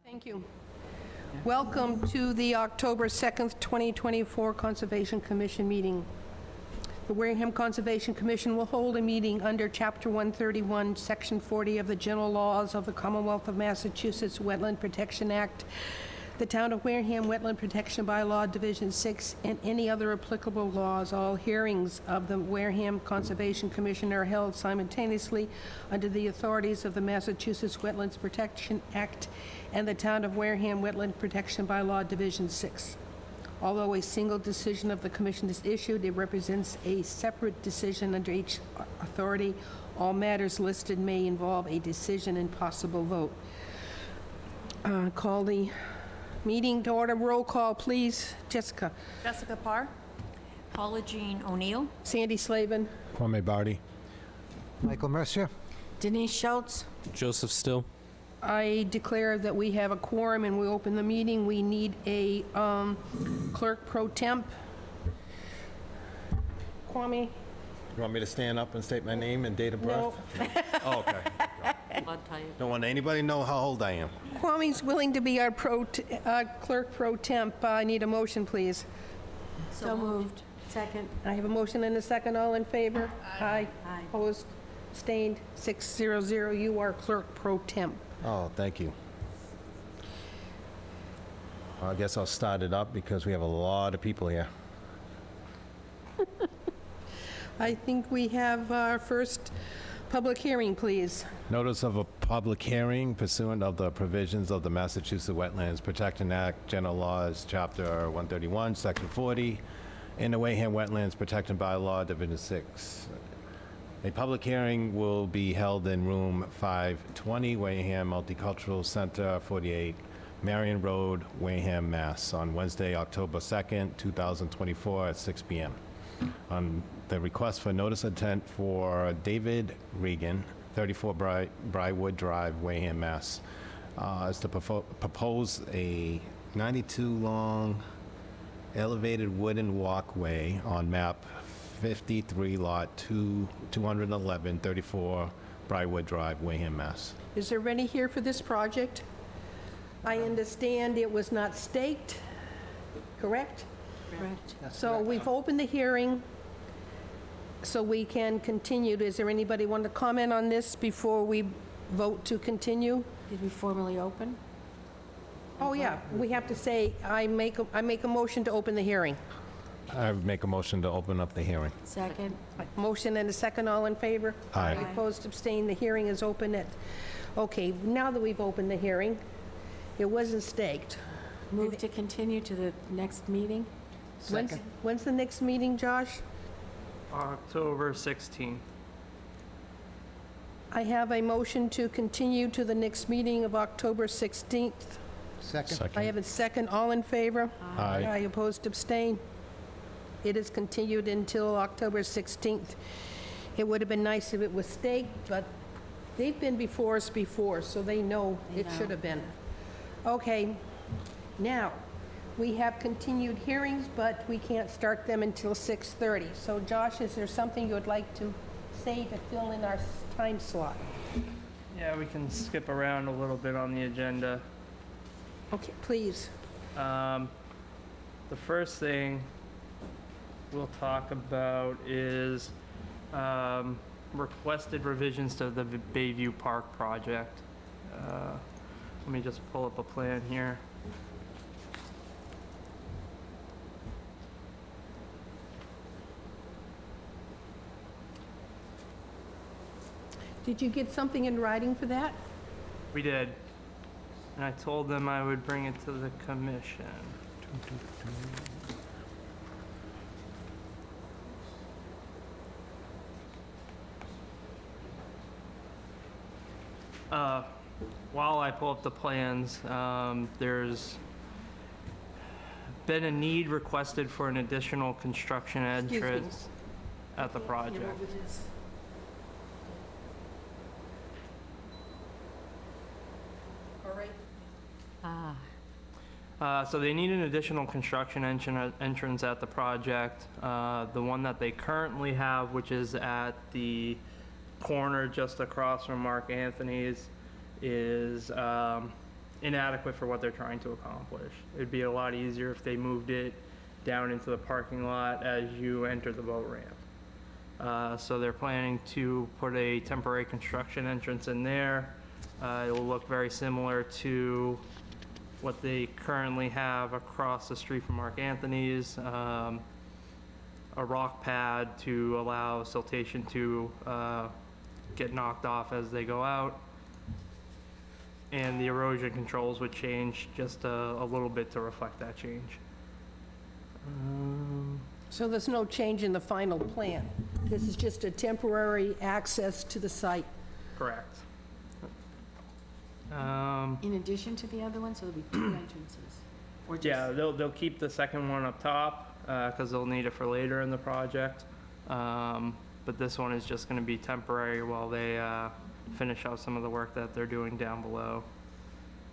Thank you. Welcome to the October 2nd, 2024 Conservation Commission meeting. The Wareham Conservation Commission will hold a meeting under Chapter 131, Section 40 of the General Laws of the Commonwealth of Massachusetts Wetland Protection Act, the Town of Wareham Wetland Protection Bylaw, Division 6, and any other applicable laws. All hearings of the Wareham Conservation Commission are held simultaneously under the authorities of the Massachusetts Wetlands Protection Act and the Town of Wareham Wetland Protection Bylaw, Division 6. Although a single decision of the commission is issued, it represents a separate decision under each authority. All matters listed may involve a decision and possible vote. Call the meeting to order. Roll call, please. Jessica. Jessica Parr. Paula Jean O'Neill. Sandy Slavin. Kwame Barty. Michael Mercier. Denise Schultz. Joseph Still. I declare that we have a quorum and we open the meeting. We need a clerk pro temp. Kwame? You want me to stand up and state my name and date of birth? No. Oh, okay. Blood type. Don't want anybody to know how old I am. Kwame's willing to be our clerk pro temp. I need a motion, please. So moved. Second. I have a motion and a second. All in favor? Aye. Aye. Opposed? Abstained? 600. You are clerk pro temp. Oh, thank you. I guess I'll start it up because we have a lot of people here. I think we have our first public hearing, please. Notice of a public hearing pursuant of the provisions of the Massachusetts Wetlands Protection Act, General Laws, Chapter 131, Section 40, and the Wareham Wetlands Protection Bylaw, Division 6. A public hearing will be held in room 520, Wareham Multicultural Center, 48 Marion Road, Wareham, Mass, on Wednesday, October 2nd, 2024 at 6 p.m. On the request for notice of intent for David Regan, 34 Briarwood Drive, Wareham, Mass, is to propose a 92-long elevated wooden walkway on map 53, lot 211, 34 Briarwood Drive, Wareham, Mass. Is there any here for this project? I understand it was not staked, correct? Correct. So we've opened the hearing, so we can continue. Is there anybody want to comment on this before we vote to continue? Did we formally open? Oh, yeah, we have to say, I make a motion to open the hearing. I make a motion to open up the hearing. Second. Motion and a second, all in favor? Aye. Opposed, abstained, the hearing is open at, okay, now that we've opened the hearing, it wasn't staked. Move to continue to the next meeting? When's the next meeting, Josh? October 16th. I have a motion to continue to the next meeting of October 16th. Second. I have a second, all in favor? Aye. Opposed, abstained. It is continued until October 16th. It would have been nice if it was staked, but they've been before us before, so they know it should have been. Okay, now, we have continued hearings, but we can't start them until 6:30. So Josh, is there something you would like to say to fill in our time slot? Yeah, we can skip around a little bit on the agenda. Okay, please. The first thing we'll talk about is requested revisions to the Bayview Park project. Let me just pull up a plan here. Did you get something in writing for that? We did. And I told them I would bring it to the commission. While I pull up the plans, there's been a need requested for an additional construction Excuse me. entrance at the project. All right. So they need an additional construction entrance at the project. The one that they currently have, which is at the corner just across from Mark Anthony's, is inadequate for what they're trying to accomplish. It'd be a lot easier if they moved it down into the parking lot as you enter the boat ramp. So they're planning to put a temporary construction entrance in there. It will look very similar to what they currently have across the street from Mark Anthony's. A rock pad to allow siltation to get knocked off as they go out. And the erosion controls would change just a little bit to reflect that change. So there's no change in the final plan? This is just a temporary access to the site? Correct. In addition to the other one, so there'll be two entrances? Or just- Yeah, they'll keep the second one up top, because they'll need it for later in the project. But this one is just gonna be temporary while they finish out some of the work that they're doing down below.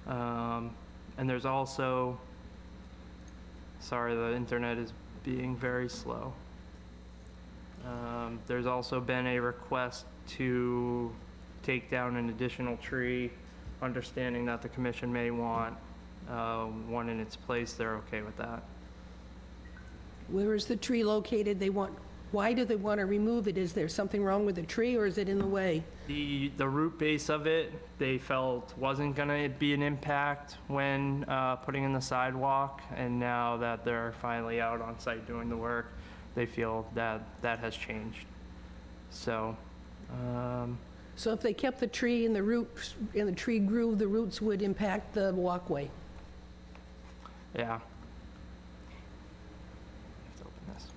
And there's also, sorry, the internet is being very slow. There's also been a request to take down an additional tree, understanding that the commission may want one in its place. They're okay with that. Where is the tree located? Why do they want to remove it? Is there something wrong with the tree, or is it in the way? The root base of it, they felt wasn't gonna be an impact when putting in the sidewalk, and now that they're finally out on site doing the work, they feel that that has changed. So, So if they kept the tree and the roots, and the tree grew, the roots would impact the walkway? yeah. Have to open this.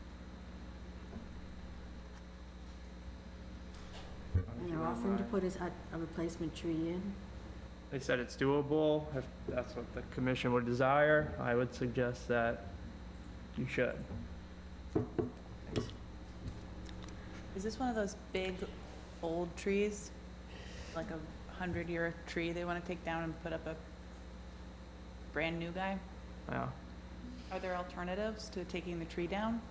And they're offering to put a replacement tree in? They said it's doable. If that's what the commission would desire, I would suggest that you should. Is this one of those big, old trees? Like a 100-year tree they want to take down and put up a brand-new guy? Yeah. Are there alternatives to taking the tree down?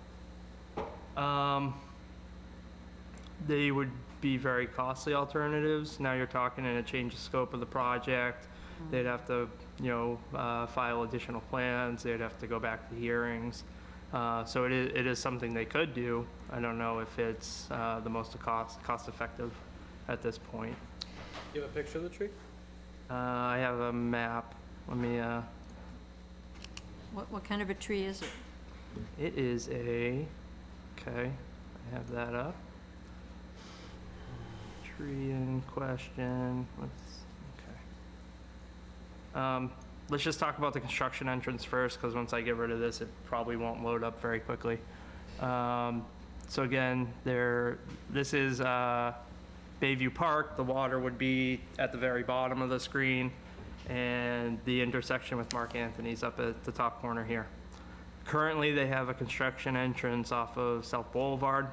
They would be very costly alternatives. Now you're talking in a change of scope of the project. They'd have to, file additional plans. They'd have to go back to hearings. So it is something they could do. I don't know if it's the most cost-effective at this point. You have a picture of the tree? I have a map. Let me, What kind of a tree is it? it is okay, I have that up. Tree in question, let's just talk about the construction entrance first, because once I get rid of this, it probably won't load up very quickly. So again, this is Bayview Park. The water would be at the very bottom of the screen, and the intersection with Mark Anthony's up at the top corner here. Currently, they have a construction entrance off of South Boulevard,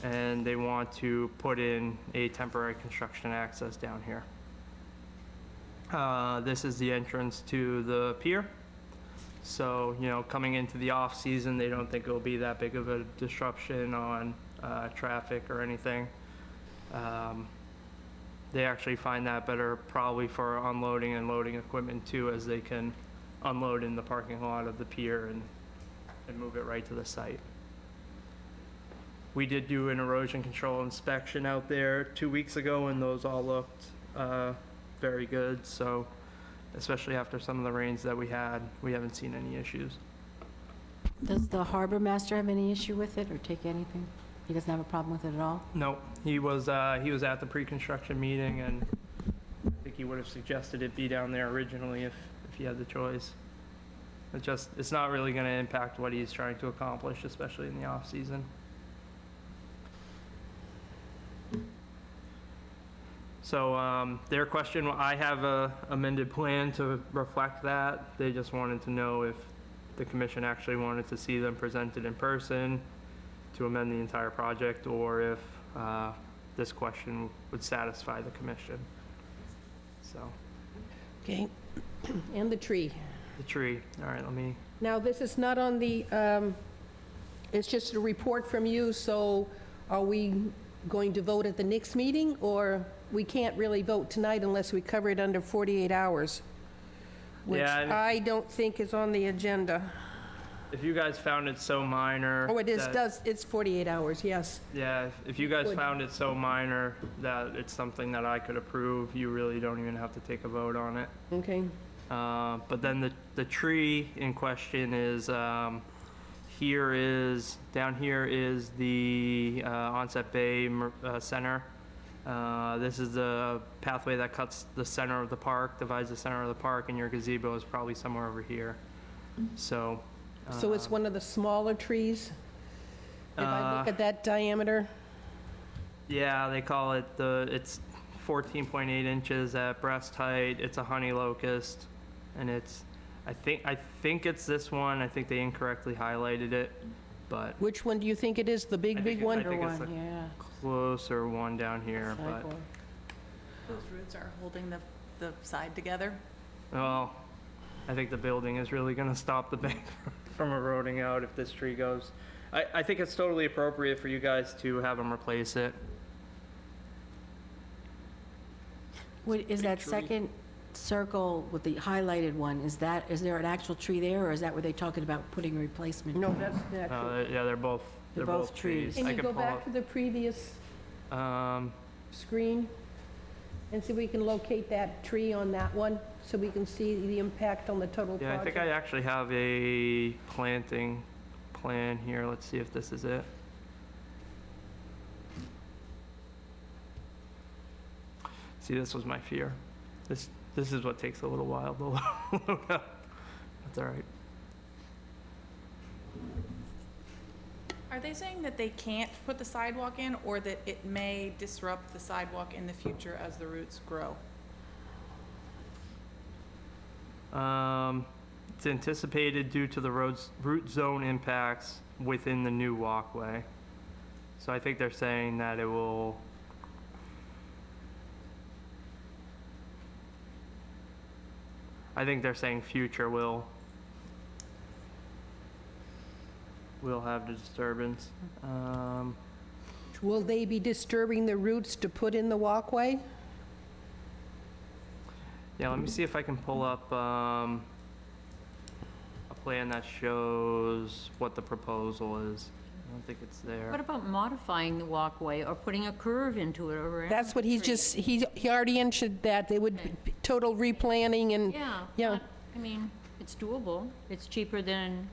and they want to put in a temporary construction access down here. This is the entrance to the pier. So, coming into the off-season, they don't think it'll be that big of a disruption on traffic or anything. They actually find that better probably for unloading and loading equipment too, as they can unload in the parking lot of the pier and move it right to the site. We did do an erosion control inspection out there 2 weeks ago, and those all looked very good. So, especially after some of the rains that we had, we haven't seen any issues. Does the harbor master have any issue with it or take anything? He doesn't have a problem with it at all? No, he was at the pre-construction meeting, and I think he would have suggested it be down there originally if he had the choice. It's not really going to impact what he's trying to accomplish, especially in the off-season. So their question, I have a amended plan to reflect that. They just wanted to know if the commission actually wanted to see them presented in person to amend the entire project, or if this question would satisfy the commission. So, Okay, and the tree. the tree, all right, let me, Now, this is not on the, it's just a report from you, so are we going to vote at the next meeting, or we can't really vote tonight unless we cover it under 48 hours? which Yeah, and if- I don't think is on the agenda. If you guys found it so minor. Oh, it is, that- it's 48 hours, yes. Yeah, if you guys Would- found it so minor that it's something that I could approve, you really don't even have to take a vote on it. Okay. But then the tree in question is, down here is the Onset Bay Center. This is the pathway that cuts the center of the park, divides the center of the park, and your gazebo is probably somewhere over here. So. So it's one of the smaller trees? If I look at that diameter? Yeah, they call it it's 14.8 inches at breast height. It's a honey locust, and I think it's this one. I think they incorrectly highlighted it, but Which one do you think it is, the big, I big think it- one? I think it's One, the yeah. closer one down here, but, Sidewalk. Those roots are holding the side together. well, I think the building is really gonna stop the bank from eroding out if this tree goes. I think it's totally appropriate for you guys to have them replace it. Is that second circle with the highlighted one, is there an actual tree there, or is that where they're talking about putting a replacement? No, that's the actual. Yeah, they're both trees. Can I you can go pull back to the previous up- screen and see if we can locate that tree on that one, so we can see the impact on the total Yeah, I project? think I actually have a planting plan here. Let's see if this is it. See, this was my fear. This is what takes a little while to load up. That's all right. Are they saying that they can't put the sidewalk in, or that it may disrupt the sidewalk in the future as the roots grow? It's anticipated due to the root zone impacts within the new walkway. So I think they're saying that it will. I think they're saying future will have the disturbance. Will they be disturbing the roots to put in the walkway? Yeah, let me see if I can pull up a plan that shows what the proposal is. I don't think it's there. What about modifying the walkway or putting a curve into it or? That's what he's just, he already answered that. They would, be total replanning and, Yeah. yeah. but, I mean, it's doable. It's cheaper than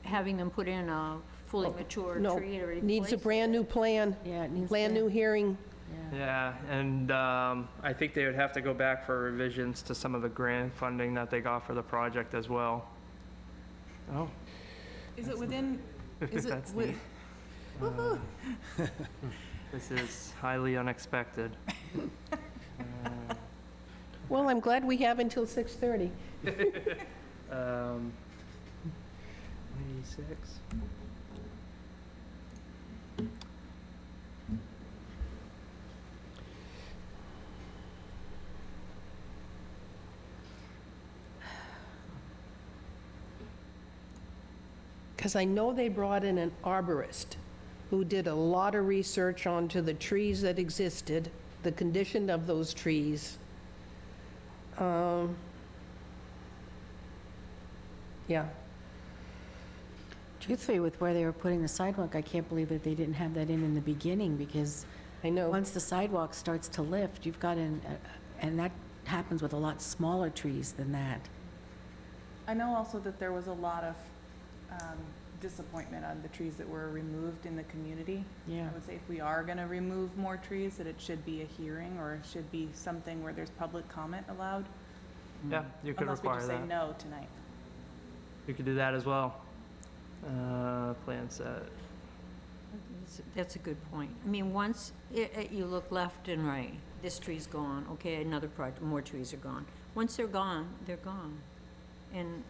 having them put in a fully mature no, tree to replace. needs a brand-new plan, Yeah, it needs. brand-new hearing. Yeah, and I think they would have to go back for revisions to some of the grant funding that they got for the project as well. Oh, Is it within, is it That's with, this is highly unexpected. Well, I'm glad we have until 6:30. 186. Because I know they brought in an arborist who did a lot of research onto the trees that existed, the condition of those trees. Yeah, Truthfully, with where they were putting the sidewalk, I can't believe that they didn't have that in the beginning, because I know. once the sidewalk starts to lift, you've got and that happens with a lot smaller trees than that. I know also that there was a lot of disappointment on the trees that were removed in the community. Yeah. I would say if we are gonna remove more trees, that it should be a hearing, or it should be something where there's public comment allowed. Yeah, you could Unless we require just say that. no tonight. You could do that as well. Plan set. That's a good point. I mean, once you look left and right, this tree's gone, okay, another project, more trees are gone. Once they're gone, they're gone. And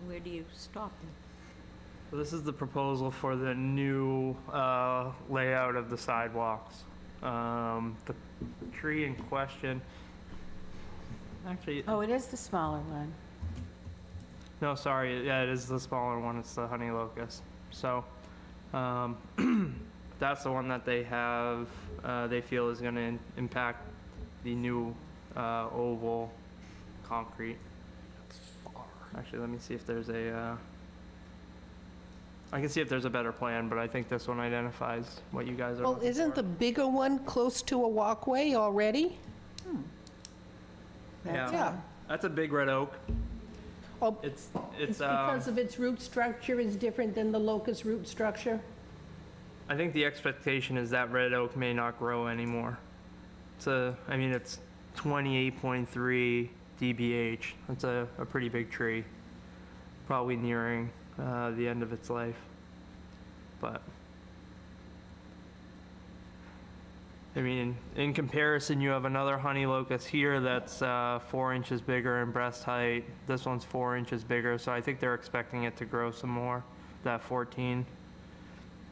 where do you stop them? So this is the proposal for the new layout of the sidewalks. The tree in question, actually, Oh, it is the smaller one. no, sorry, yeah, it is the smaller one, it's the honey locust. So, that's the one that they have, they feel is gonna impact the new oval concrete. Actually, let me see if there's a, I can see if there's a better plan, but I think this one identifies what you guys are Well, looking isn't for. the bigger one close to a walkway already? Yeah, that's a big red oak. Oh, It's, it's because of its root structure is different than the locust root structure? I think the expectation is that red oak may not grow anymore. I mean, it's 28.3 dBH. That's a pretty big tree. Probably nearing the end of its life. But, I mean, in comparison, you have another honey locust here that's 4 inches bigger in breast height. This one's 4 inches bigger, so I think they're expecting it to grow some more, that 14.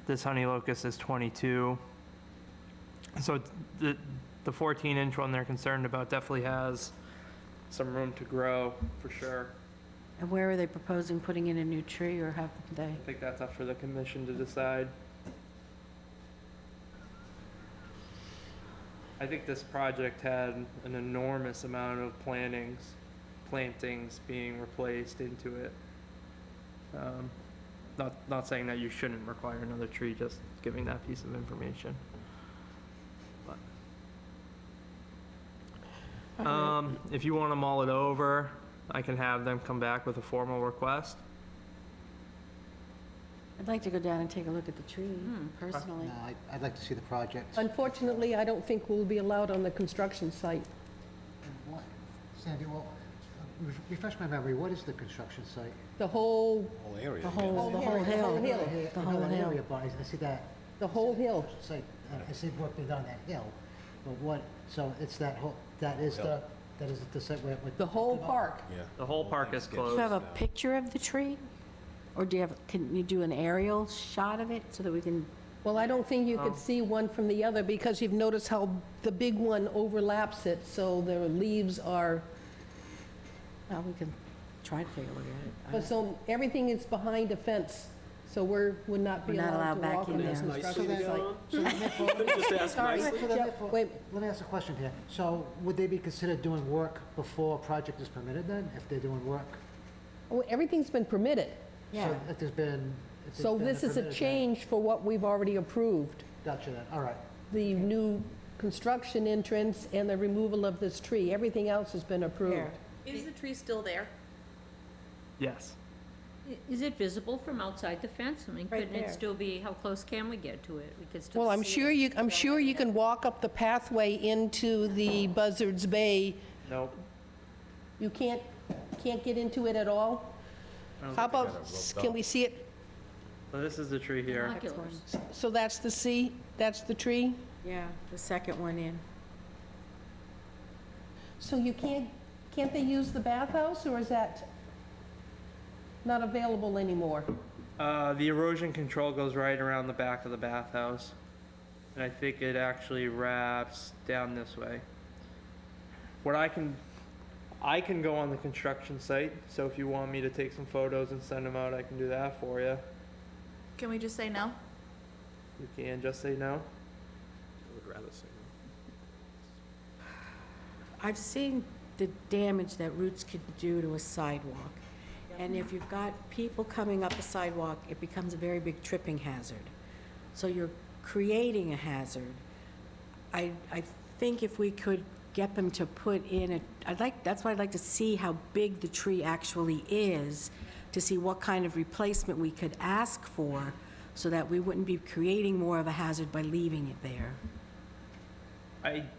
This honey locust is 22. So the 14-inch one they're concerned about definitely has some room to grow, for sure. And where are they proposing putting in a new tree, or have they? I think that's up for the commission to decide. I think this project had an enormous amount of plantings being replaced into it. Not saying that you shouldn't require another tree, just giving that piece of information. But, if you want to mull it over, I can have them come back with a formal request. I'd like to go down and take a look at the tree, personally. No, I'd like to see the project. Unfortunately, I don't think we'll be allowed on the construction site. What- Sandy, well, refresh my memory, what is the construction site? The whole, Whole area. The whole hill. hill. I know The whole that hill. area, but I see that. the whole hill. Site, I see work being done on that hill, but what, so it's that whole, that is the site where. The whole park. Yeah. The whole park is Do you closed. have a picture of the tree? Or can you do an aerial shot of it so that we can, Well, I don't think you could see one from the other because you've noticed how the big one overlaps it, so the leaves are, well, we can try to take a look at but it. so everything is behind a fence, so would not be We're not allowed allowed to back walk in on the there. That's nice construction of you to site. go on. So then therefore- Just ask Sorry. nicely. So then Yeah, therefore- wait. Let me ask a question here. So would they be considered doing work before a project is permitted then, if they're doing work? Oh, everything's been permitted. Yeah. So if there's been. if there's So been this is a permitted, then- change for what we've already approved. Gotcha then, all right. The new construction entrance and the removal of this tree. Everything else has been approved. Here. Is the tree still there? Yes. Is it visible from outside the fence? I mean, Right couldn't it there. still be, how close can we get to it? We could still Well, I'm see sure it. I'm sure you can walk up the pathway into the Buzzards Bay. Nope. You can't get into it at all? How about, can we see it? So this is the tree here. Binoculars. So that's the tree? Yeah, the second one in. So you can't they use the bathhouse, or is that not available anymore? The erosion control goes right around the back of the bathhouse. And I think it actually wraps down this way. What I can go on the construction site, so if you want me to take some photos and send them out, I can do that for you. Can we just say no? You can just say no. I would rather say no. I've seen the damage that roots could do to a sidewalk. And if you've got people coming up a sidewalk, it becomes a very big tripping hazard. So you're creating a hazard. I think if we could get them to put in that's why I'd like to see how big the tree actually is, to see what kind of replacement we could ask for, so that we wouldn't be creating more of a hazard by leaving it there.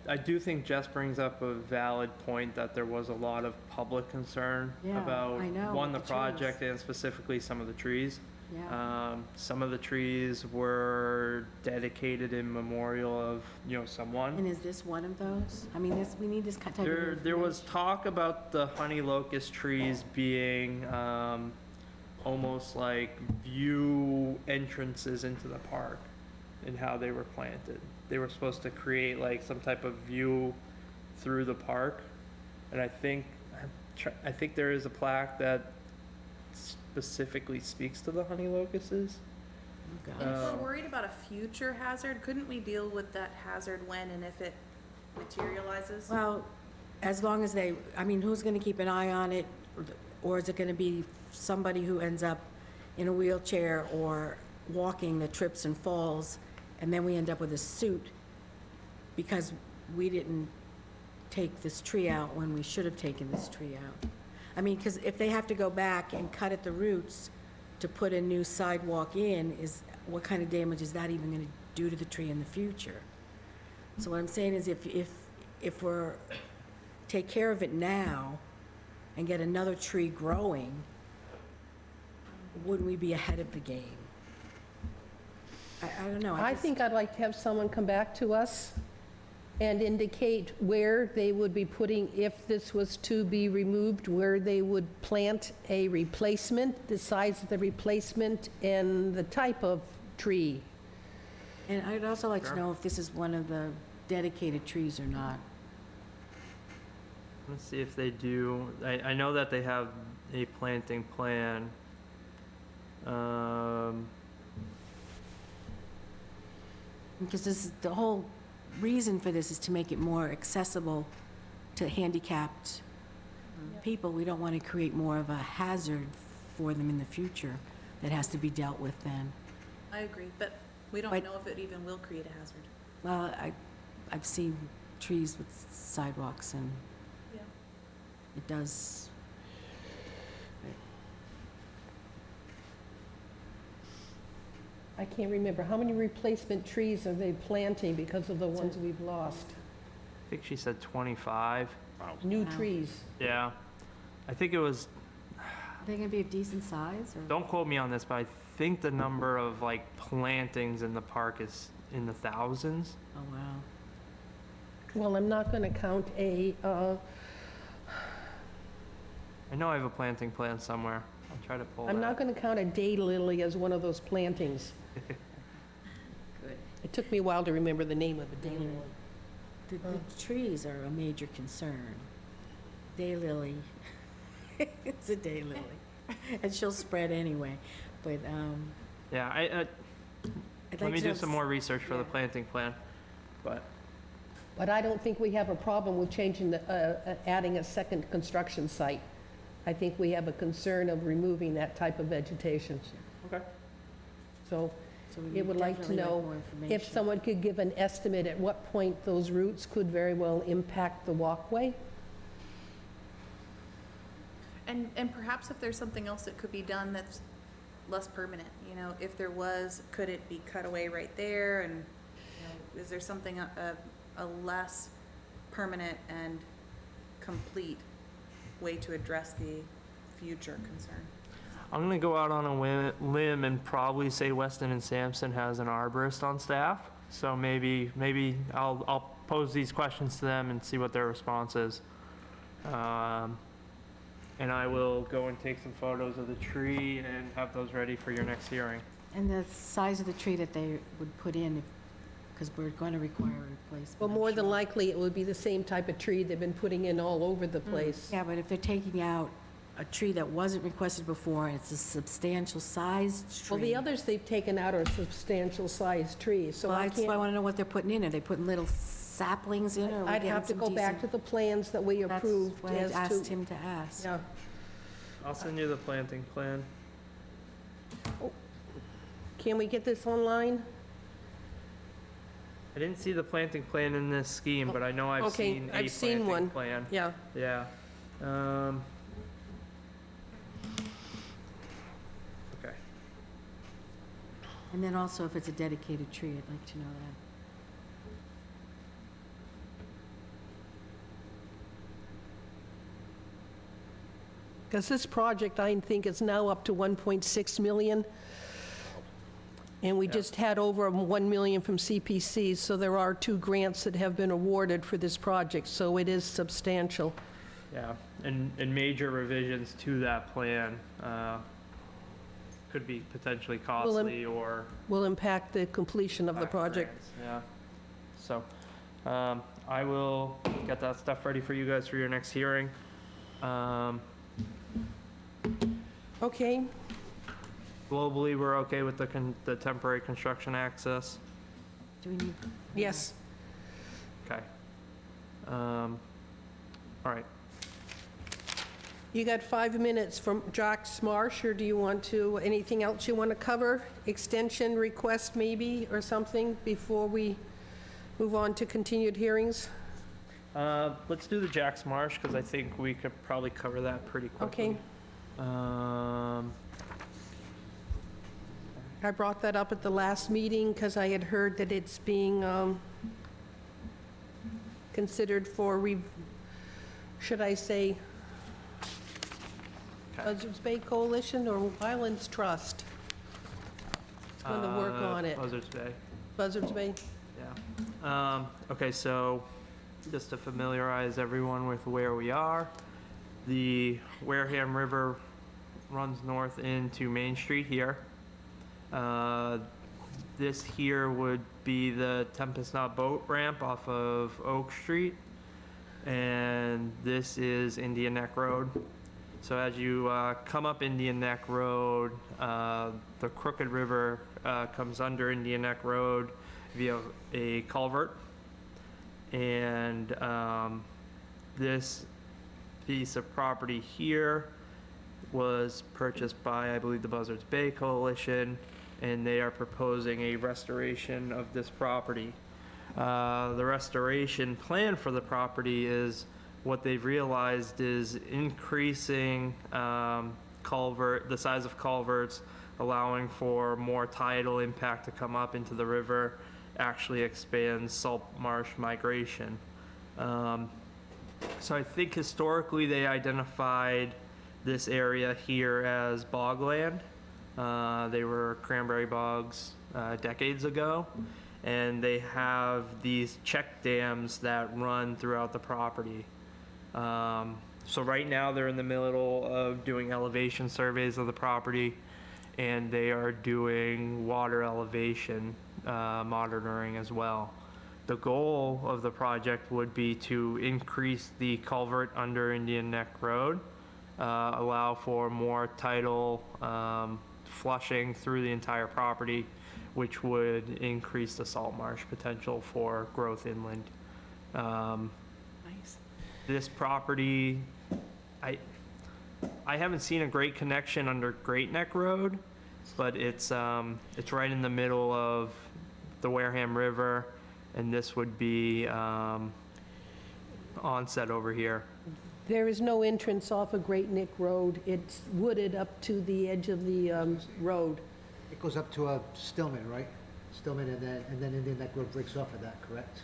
I do think Jess brings up a valid point that there was a lot of public concern Yeah, about, I know, one, the the trees. project and specifically some of the trees. Yeah. Some of the trees were dedicated in memorial of, And someone. is this one of those? I mean, we need this type of There was information. talk about the honey locust trees being almost like view entrances into the park and how they were planted. They were supposed to create like some type of view through the park. And I think there is a plaque that specifically speaks to the honey locusts. Oh, God. And if we're worried about a future hazard, couldn't we deal with that hazard when and if it materializes? Well, as long as they, I mean, who's going to keep an eye on it? Or is it going to be somebody who ends up in a wheelchair or walking that trips and falls, and then we end up with a suit because we didn't take this tree out when we should have taken this tree out? I mean, because if they have to go back and cut at the roots to put a new sidewalk in, what kind of damage is that even going to do to the tree in the future? So what I'm saying is if we're, take care of it now and get another tree growing, wouldn't we be ahead of the game? I don't know. I just- think I'd like to have someone come back to us and indicate where they would be putting, if this was to be removed, where they would plant a replacement, the size of the replacement, and the type of tree. And I'd also like to know if this is one of the dedicated trees or not. Let's see if they do. I know that they have a planting plan. Because this is, the whole reason for this is to make it more accessible to handicapped people. We don't want to create more of a hazard for them in the future that has to be dealt with then. I agree, but we don't But- know if it even will create a hazard. Well, I've seen trees with sidewalks, and Yeah. it does. I can't remember, how many replacement trees are they planting because of the ones we've lost? I think she said 25. New Wow. trees. Yeah. I think it was, Are they going to be of decent size, or? don't quote me on this, but I think the number of like plantings in the park is in the thousands. Oh, wow. Well, I'm not going to count I know I have a planting plan somewhere. I'll try to pull that. I'm not going to count a daylily as one of those plantings. Good. It took me a while to remember the name of a daylily. The trees are a major concern. Daylily, it's a daylily, and she'll spread anyway, but, Yeah, I'd let like me to do know some more research for the yeah. planting plan. But But I don't think we have a problem with changing adding a second construction site. I think we have a concern of removing that type of vegetation. okay. So So we it would like to definitely know more if information. someone could give an estimate at what point those roots could very well impact the walkway. And perhaps if there's something else that could be done that's less permanent, you know, if there was, could it be cut away right there? And, you know, is there something, a less permanent and complete way to address the future concern? I'm gonna go out on a limb and probably say Weston and Sampson has an arborist on staff. So maybe I'll pose these questions to them and see what their response is. And I will go and take some photos of the tree and have those ready for your next hearing. And the size of the tree that they would put in, because we're going to require a replacement. Well, I'm more than sure. likely, it would be the same type of tree they've been putting in all over the place. Yeah, but if they're taking out a tree that wasn't requested before, and it's a substantial sized tree. Well, the others they've taken out are substantial sized trees, so Well, I that's why I can't, want to know what they're putting in. Are they putting little saplings in, or are we I'd getting have to some go back to decent- the plans that we approved That's what I as asked to. him to ask. Yeah. I'll send you the planting plan. Can we get this online? I didn't see the planting plan in this scheme, but I know I've Okay, seen a I've seen one. planting plan. Yeah. Yeah. Okay. And then also, if it's a dedicated tree, I'd like to know that. Because this project, I think, is now up to 1.6 million. And we Yeah. just had over 1 million from CPC, so there are 2 grants that have been awarded for this project, so it is substantial. Yeah, and major revisions to that plan could be potentially costly or. Will impact the completion of the project. Yeah. So, I will get that stuff ready for you guys for your next hearing. Okay, Globally, we're okay with the temporary construction access. Do we need? yes. Okay. All right. You got 5 minutes from Jack Marsh, or do you want to, anything else you want to cover? Extension request maybe, or something, before we move on to continued hearings? Let's do the Jack's Marsh, because I think we could probably cover that pretty quickly. Okay, Um, I brought that up at the last meeting because I had heard that it's being considered for, should I say, Okay. Buzzards Bay Coalition or Islands Trust? It's going to work on it. Buzzards Bay. Buzzards Bay? Yeah. Okay, so just to familiarize everyone with where we are, the Wareham River runs north into Main Street here. This here would be the Tempest Knot boat ramp off of Oak Street, and this is Indian Neck Road. So as you come up Indian Neck Road, the Crooked River comes under Indian Neck Road via a culvert. And this piece of property here was purchased by, I believe, the Buzzards Bay Coalition, and they are proposing a restoration of this property. The restoration plan for the property is, what they've realized is increasing the size of culverts, allowing for more tidal impact to come up into the river, actually expands salt marsh migration. So I think historically they identified this area here as bogland. They were cranberry bogs decades ago, and they have these check dams that run throughout the property. So right now they're in the middle of doing elevation surveys of the property, and they are doing water elevation monitoring as well. The goal of the project would be to increase the culvert under Indian Neck Road, allow for more tidal flushing through the entire property, which would increase the salt marsh potential for growth inland. Nice. This property, I haven't seen a great connection under Great Neck Road, but it's right in the middle of the Wareham River, and this would be onset over here. There is no entrance off of Great Neck Road. It's wooded up to the edge of the road. It goes up to Stillman, right? Stillman, and then Indian Neck Road breaks off of that, correct?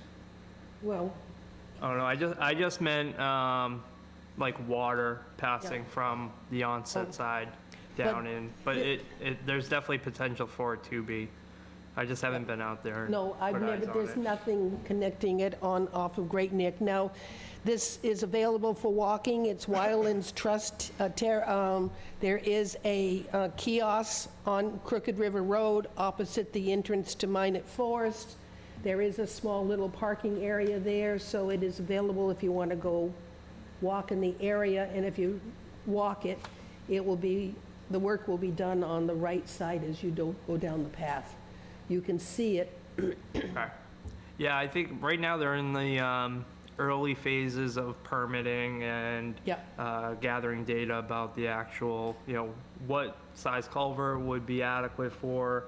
Well, Oh no, I just meant like water passing from the onset Oh. side down But in, but it- there's definitely potential for it to be. I just haven't been out there. and no, I've put eyes never, on there's it. nothing connecting it on, off of Great Neck. Now, this is available for walking. It's Wildlands Trust. There is a kiosk on Crooked River Road opposite the entrance to Minot Forest. There is a small little parking area there, so it is available if you want to go walk in the area. And if you walk it, it will be, the work will be done on the right side as you go down the path. You can see it. Okay. Yeah, I think right now they're in the early phases of permitting and Yeah. gathering data about the actual, what size culvert would be adequate for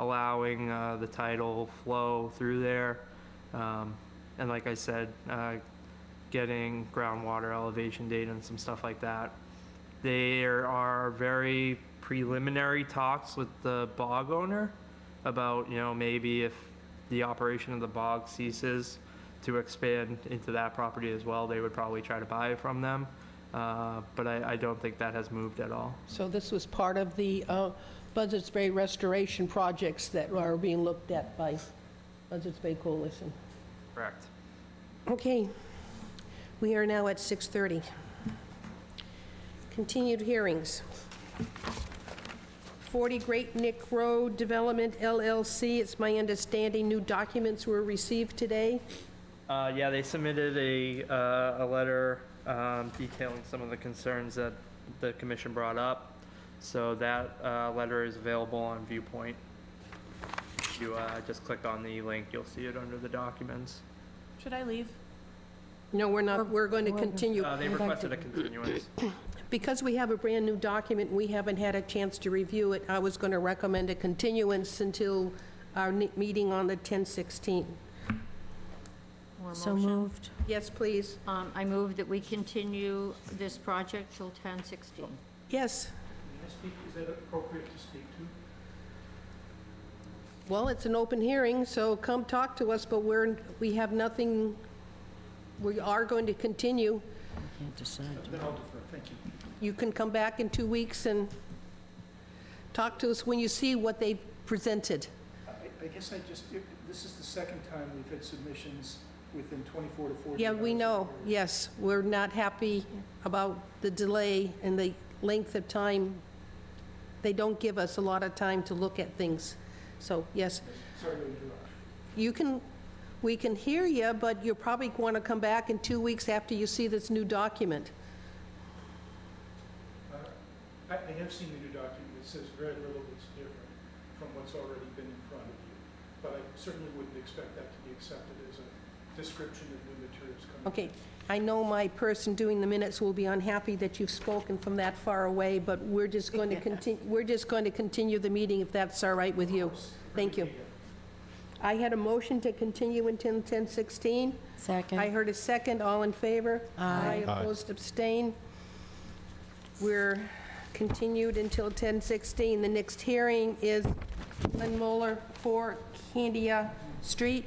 allowing the tidal flow through there. And like I said, getting groundwater elevation data and some stuff like that. There are very preliminary talks with the bog owner about, maybe if the operation of the bog ceases, to expand into that property as well, they would probably try to buy it from them. But I don't think that has moved at all. So this was part of the Buzzards Bay restoration projects that are being looked at by Buzzards Bay Coalition. Correct. Okay, we are now at 6:30. Continued hearings. 40 Great Neck Road Development LLC, it's my understanding new documents were received today. Yeah, they submitted a letter detailing some of the concerns that the commission brought up. So that letter is available on Viewpoint. If you just click on the link, you'll see it under the documents. Should I leave? No, we're not, we're going to continue. They requested a continuance. Because we have a brand-new document, we haven't had a chance to review it. I was going to recommend a continuance until our meeting on the 10/16. More So motion? moved. Yes, please. I move that we continue this project till 10/16. Yes. May I speak, is that appropriate to speak to? Well, it's an open hearing, so come talk to us, but we have nothing, we are going to continue. Can't decide. Then I'll defer, thank you. You can come back in 2 weeks and talk to us when you see what they presented. I guess this is the second time we've had submissions within 24 to 48 Yeah, hours. we know, yes. We're not happy about the delay and the length of time. They don't give us a lot of time to look at things. So, yes, Sorry to interrupt. we can hear you, but you'll probably want to come back in 2 weeks after you see this new document. I have seen the new document. It says very little that's different from what's already been in front of you. But I certainly wouldn't expect that to be accepted as a description of new materials coming. Okay, I know my person doing the minutes will be unhappy that you've spoken from that far away, but we're just going to continue the meeting if that's all right with you. Thank you. I had a motion to continue until 10:16. Second. I heard a second. All in favor? Aye. Opposed, abstain. We're continued until 10:16. The next hearing is Glenn Moeller, 4 Candia Street.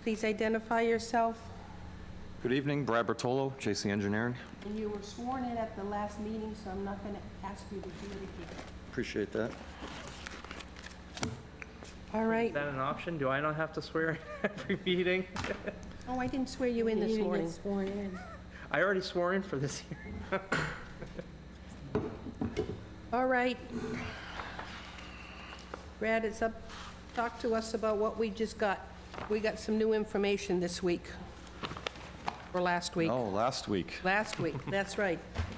Please identify yourself. Good evening, Brad Bertolo, JC Engineering. And you were sworn in at the last meeting, so I'm not going to ask you to do it again. Appreciate that. All right. Is that an option? Do I not have to swear in every meeting? Oh, I didn't swear you in this morning. Sworn in. I already swore in for this year. All right. Brad, it's up, talk to us about what we just got. We got some new information this week, or last week. Oh, last week. Last week, that's right,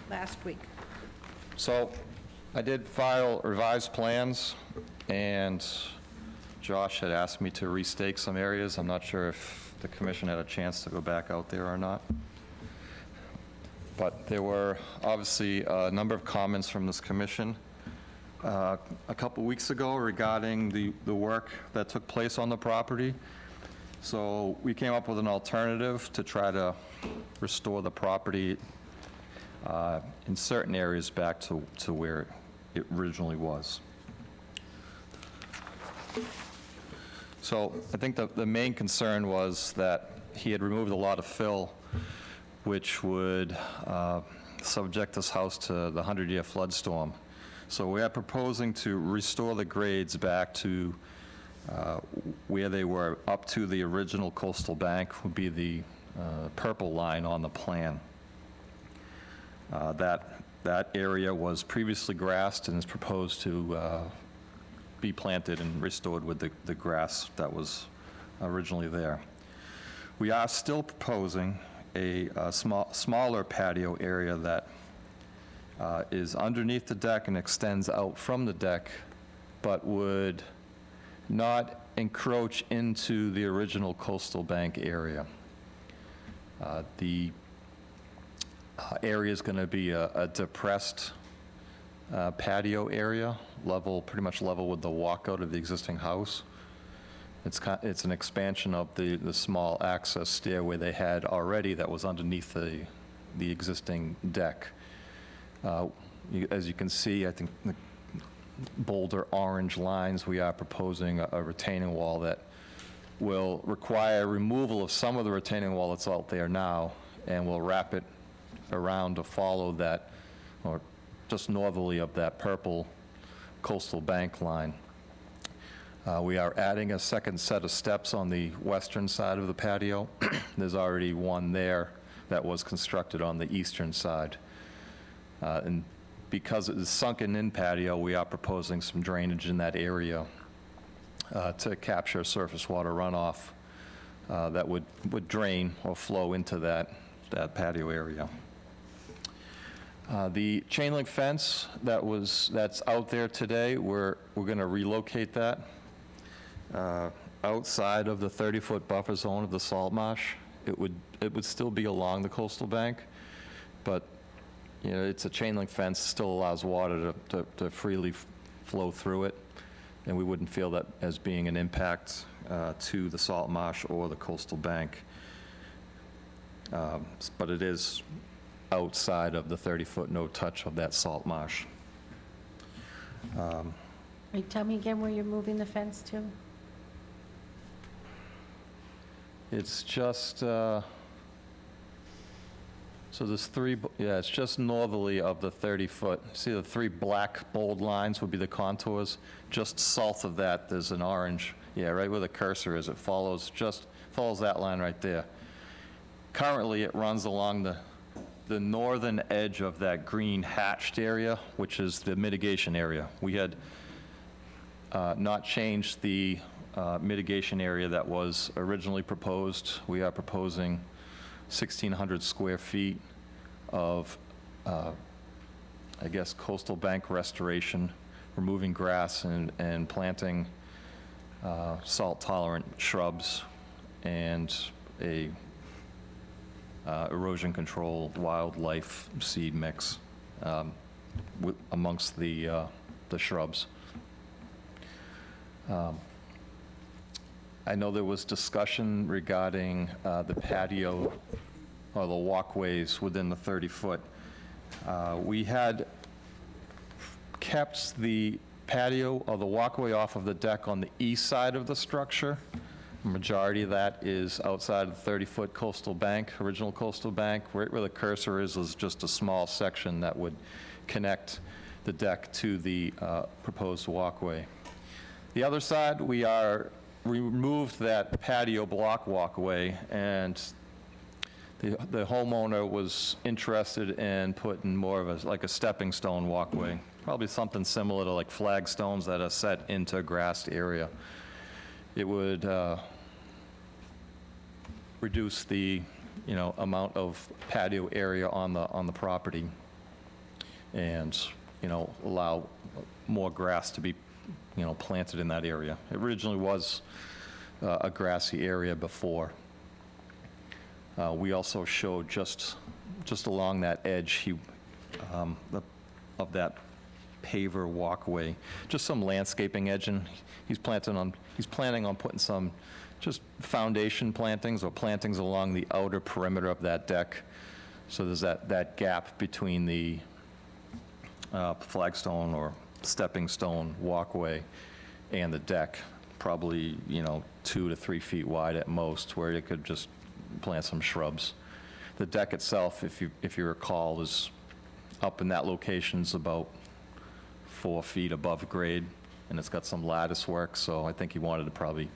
last week. So I did file revised plans, and Josh had asked me to restake some areas. I'm not sure if the commission had a chance to go back out there or not. But there were obviously a number of comments from this commission a couple weeks ago regarding the work that took place on the property. So we came up with an alternative to try to restore the property in certain areas back to where it originally was. So I think the main concern was that he had removed a lot of fill, which would subject this house to the 100-year flood storm. So we are proposing to restore the grades back to where they were up to the original coastal bank, would be the purple line on the plan. That area was previously grassed and is proposed to be planted and restored with the grass that was originally there. We are still proposing a smaller patio area that is underneath the deck and extends out from the deck, but would not encroach into the original coastal bank area. The area is going to be a depressed patio area, pretty much level with the walkout of the existing house. It's an expansion of the small access stairway they had already that was underneath the existing deck. As you can see, I think the bolder orange lines, we are proposing a retaining wall that will require removal of some of the retaining wall that's out there now, and we'll wrap it around to follow that, or just northerly of that purple coastal bank line. We are adding a second set of steps on the western side of the patio. There's already one there that was constructed on the eastern side. And because it is sunken-in patio, we are proposing some drainage in that area to capture surface water runoff that would drain or flow into that patio area. The chain link fence that's out there today, we're going to relocate that. outside of the 30-foot buffer zone of the salt marsh. It would still be along the coastal bank, but, you know, it's a chain link fence, still allows water to freely flow through it, and we wouldn't feel that as being an impact to the salt marsh or the coastal bank. But it is outside of the 30-foot no touch of that salt marsh. Wait, tell me again where you're moving the fence to? It's just, so there's it's just northerly of the 30-foot. See the 3 black bold lines would be the contours? Just south of that, there's an orange, right where the cursor is. It follows that line right there. Currently, it runs along the northern edge of that green hatched area, which is the mitigation area. We had not changed the mitigation area that was originally proposed. We are proposing 1,600 square feet of, I guess, coastal bank restoration, removing grass and planting salt-tolerant shrubs and a erosion control wildlife seed mix amongst the shrubs. I know there was discussion regarding the patio or the walkways within the 30-foot. We had kept the patio or the walkway off of the deck on the east side of the structure. The majority of that is outside of the 30-foot coastal bank, original coastal bank. Right where the cursor is just a small section that would connect the deck to the proposed walkway. The other side, we removed that patio block walkway, and the homeowner was interested in putting more of like a stepping stone walkway, probably something similar to like flagstones that are set into a grassed area. It would reduce the, amount of patio area on the property, and, allow more grass to be, planted in that area. It originally was a grassy area before. We also showed just along that edge of that paver walkway, just some landscaping edging. He's planning on putting some just foundation plantings or plantings along the outer perimeter of that deck. So there's that gap between the flagstone or stepping stone walkway and the deck, probably 2 to 3 feet wide at most, where you could just plant some shrubs. The deck itself, if you recall, is up in that location, is about 4 feet above grade, and it's got some lattice work, so I think he wanted to probably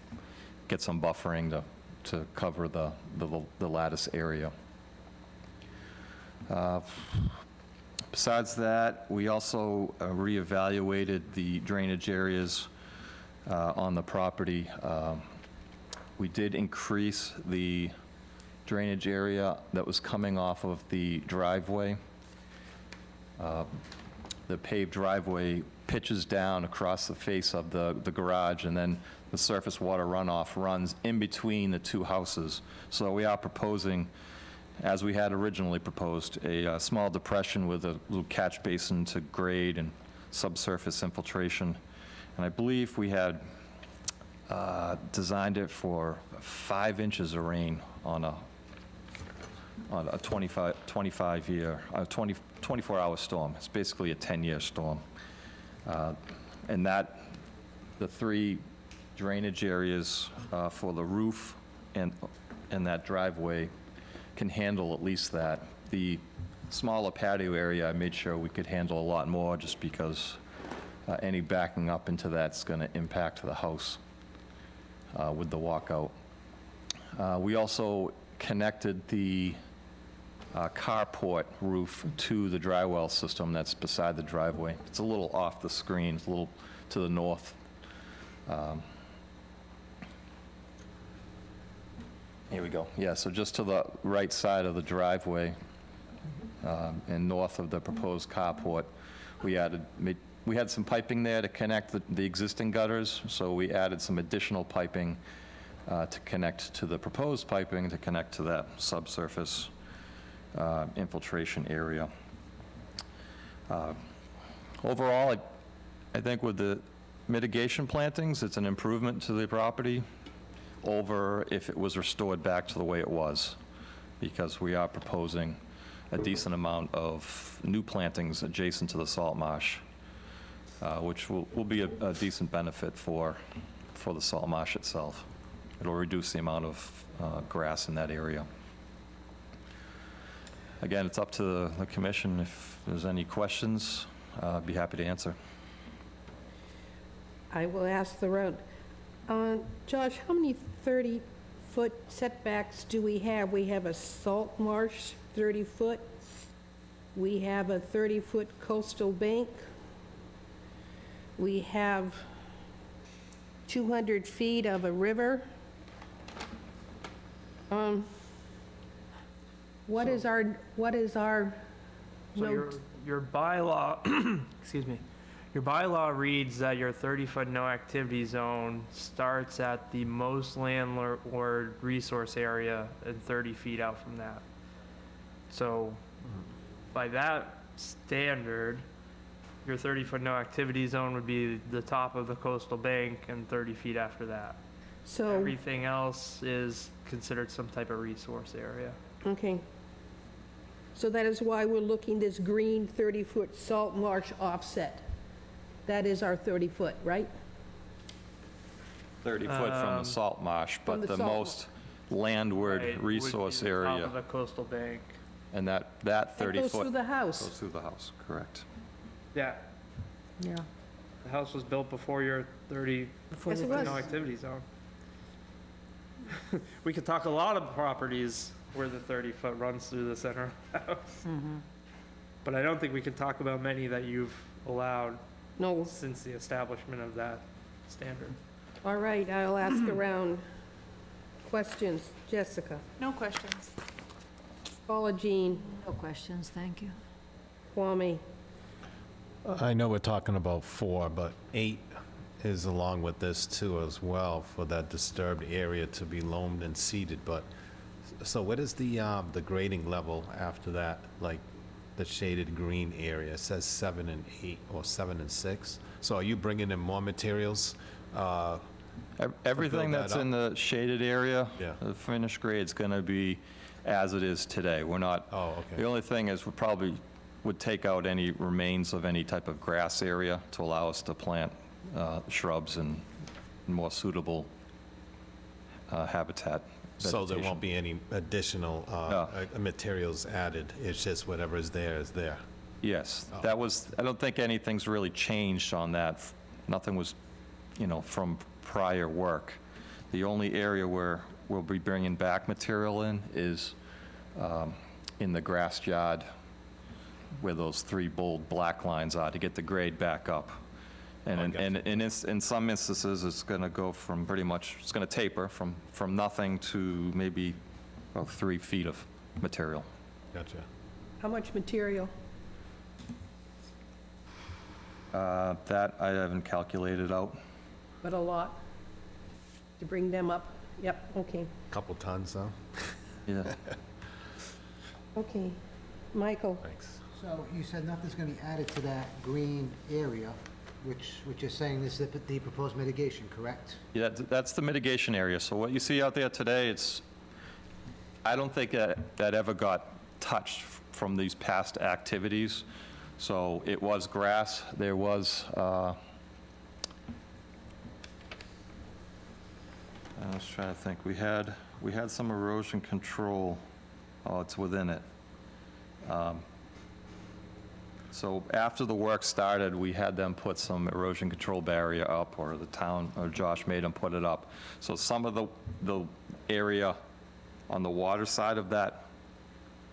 get some buffering to cover the lattice area. Besides that, we also reevaluated the drainage areas on the property. We did increase the drainage area that was coming off of the driveway. The paved driveway pitches down across the face of the garage, and then the surface water runoff runs in between the 2 houses. So we are proposing, as we had originally proposed, a small depression with a little catch basin to grade and subsurface infiltration. And I believe we had designed it for 5 inches of rain on a 24-hour storm. It's basically a 10-year storm. And the 3 drainage areas for the roof and that driveway can handle at least that. The smaller patio area, I made sure we could handle a lot more, just because any backing up into that's going to impact the house with the walkout. We also connected the carport roof to the dry well system that's beside the driveway. It's a little off the screen, it's a little to the north. Here we go. Yeah, so just to the right side of the driveway and north of the proposed carport, we we had some piping there to connect the existing gutters, so we added some additional piping to connect to the proposed piping, to connect to that subsurface infiltration area. Overall, I think with the mitigation plantings, it's an improvement to the property over if it was restored back to the way it was, because we are proposing a decent amount of new plantings adjacent to the salt marsh, which will be a decent benefit for the salt marsh itself. It'll reduce the amount of grass in that area. Again, it's up to the commission. If there's any questions, I'd be happy to answer. I will ask the road. Josh, how many 30-foot setbacks do we have? We have a salt marsh, 30-foot. We have a 30-foot coastal bank. We have 200 feet of a river. What is our So note? your bylaw, excuse me, your bylaw reads that your 30-foot no activity zone starts at the most landlord resource area and 30 feet out from that. So by that standard, your 30-foot no activity zone would be the top of the coastal bank and 30 feet after that. So, Everything else is considered some type of resource area. okay. So that is why we're looking this green 30-foot salt marsh offset. That is our 30-foot, right? 30 foot from the salt marsh, from but the the salt- most landward Right, would be resource the top area, of the coastal bank. and that That 30 goes foot through the house. goes through the house, correct. Yeah, Yeah. the house was built before your 30 Yes, it was. no activity zone. We could talk a lot of properties where the 30-foot runs through the center of the house. But I don't think we can talk about many that you've allowed No. since the establishment of that standard. All right, I'll ask around. Questions? Jessica? No questions. Paula Jean? No questions, thank you. Kwame? I know we're talking about 4, but 8 is along with this too as well, for that disturbed area to be loamed and seeded, but, so what is the grading level after that? Like, the shaded green area, it says 7 and 8, or 7 and 6? So are you bringing in more materials? Everything that that's in the shaded area, Yeah. the finished grade's going to be as it is today. We're not, Oh, okay. the only thing is we probably would take out any remains of any type of grass area to allow us to plant shrubs and more suitable habitat. So there vegetation. won't be any additional No. materials added, it's just whatever is there is there? Yes, Oh. that was, I don't think anything's really changed on that. Nothing was, from prior work. The only area where we'll be bringing back material in is in the grass yard where those 3 bold black lines are to get the grade back up. And Oh, in some instances, it's going to go from pretty much, it's going to taper from nothing to maybe 3 feet of material. Gotcha. How much material? That I haven't calculated out. But a lot. To bring them up? Yep, okay. Couple tons, though? Yeah. Okay. Michael? Thanks. So you said nothing's going to be added to that green area, which you're saying is the proposed mitigation, correct? Yeah, that's the mitigation area. So what you see out there today, I don't think that ever got touched from these past activities. So it was grass. There was, I was trying to think. We had some erosion control. Oh, it's within it. So after the work started, we had them put some erosion control barrier up, or the town, or Josh made them put it up. So some of the area on the water side of that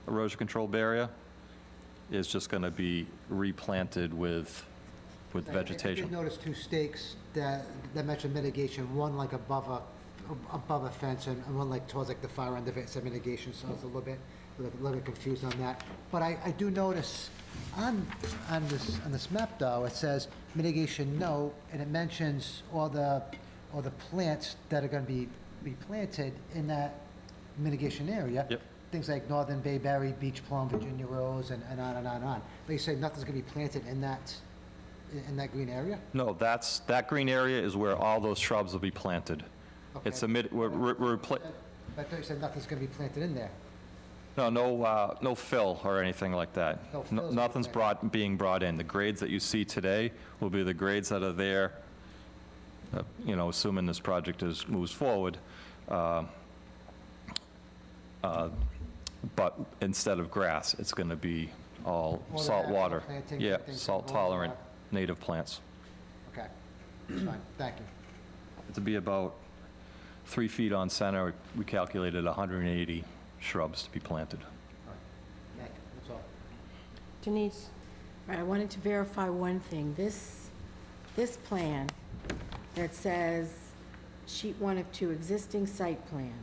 erosion control barrier is just going to be replanted with I did vegetation. notice 2 stakes that mention mitigation, one like above a fence and one like towards like the far end of it, said mitigation, so I was a little bit confused on that. But I do notice on this map though, it says mitigation note, and it mentions all the plants that are gonna be planted in that mitigation area. Yep. Things like northern bayberry, beach plum, Virginia rose, and on and on and on. But you say nothing's gonna be planted in that green area? No, that green area is where all those shrubs will be planted. It's a Okay. we're But I thought you said nothing's gonna be planted in there. no fill or anything like that. No fills being Nothing's being brought in. The grades that you see today will be the grades that are there, assuming this project moves forward. But instead of grass, it's going to be all All the salt natural water. plantings, Yeah, everything's salt gonna go in tolerant native plants. Okay, that's fine, thank you. To be about 3 feet on center, we calculated 180 shrubs to be planted. Thank you, that's all. Denise? All right, I wanted to verify one thing. This plan that says sheet 1 of 2 existing site plan,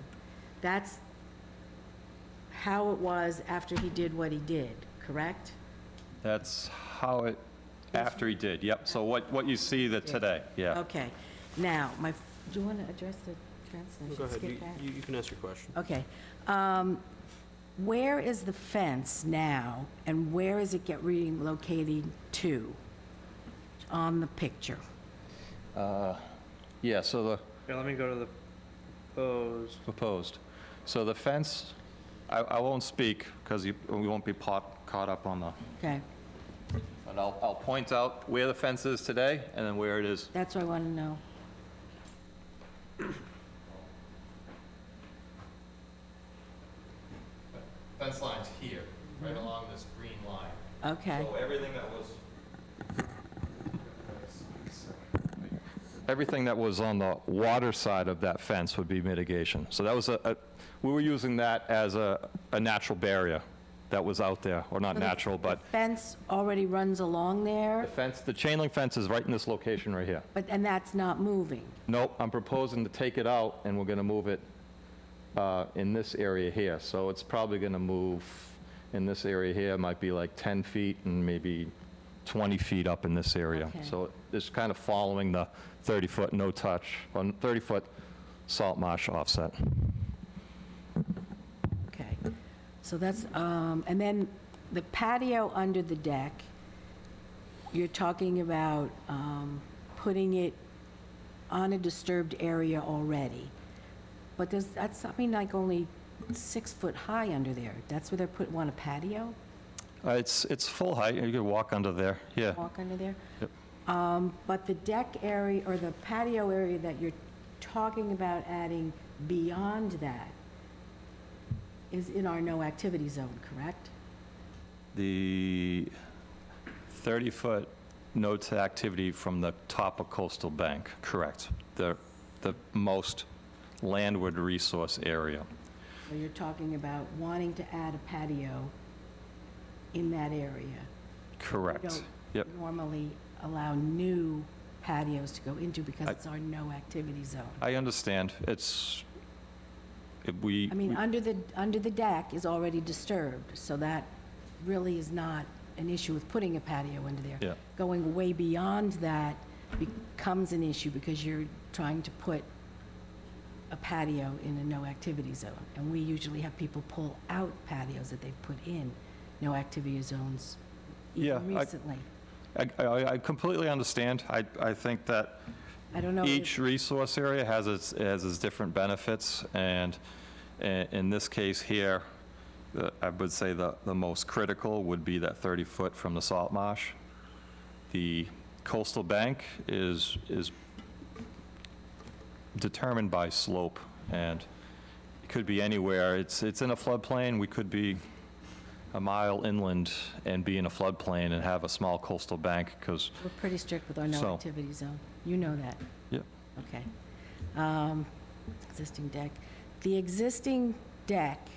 that's how it was after he did what he did, correct? That's how it, after he did, yep. So what you see today, yeah. Okay. Now, do you want to address the translation? Go ahead, Skip that? you can ask your question. Okay. Where is the fence now, and where is it relocating to on the picture? Yeah, so the Here, let me go to the proposed. proposed. So the fence, I won't speak because we won't be caught up on the, Okay, but I'll point out where the fence is today and then where it is. that's what I want to know. Fence line's here, right along this green line. Okay, So everything that was on the water side of that fence would be mitigation. So that was we were using that as a natural barrier that was out there, or not So the- natural, but fence already runs along there, the chain link fence is right in this location right here. and that's not moving? Nope, I'm proposing to take it out, and we're going to move it in this area here. So it's probably going to move in this area here, might be like 10 feet and maybe 20 feet up in this area. Okay. So it's kind of following the 30-foot no-touch, or 30-foot salt marsh offset. Okay, so that's, and then the patio under the deck, you're talking about putting it on a disturbed area already. But that's something like only 6 foot high under there. That's where they want a patio? It's full height, you could walk under there, yeah. Walk under there? Yep. But the deck area, or the patio area that you're talking about adding beyond that is in our no-activity zone, correct? The 30-foot no to activity from the top of coastal bank, correct. The most landward resource area. So you're talking about wanting to add a patio in that area. Correct. We don't Yep. normally allow new patios to go into because it's our no-activity zone. I understand. We, I mean, under the deck is already disturbed, so that really is not an issue with putting a patio under there. Yeah. Going way beyond that becomes an issue because you're trying to put a patio in a no-activity zone. And we usually have people pull out patios that they've put in no-activity zones even Yeah, recently. I completely understand. I think that I don't know. each resource area has its different benefits, and in this case here, I would say the most critical would be that 30-foot from the salt marsh. The coastal bank is determined by slope, and it could be anywhere. It's in a floodplain. We could be a mile inland and be in a floodplain and have a small coastal bank, because, We're pretty strict with our So- no-activity zone. You know that. yep. Okay. Existing deck. The existing deck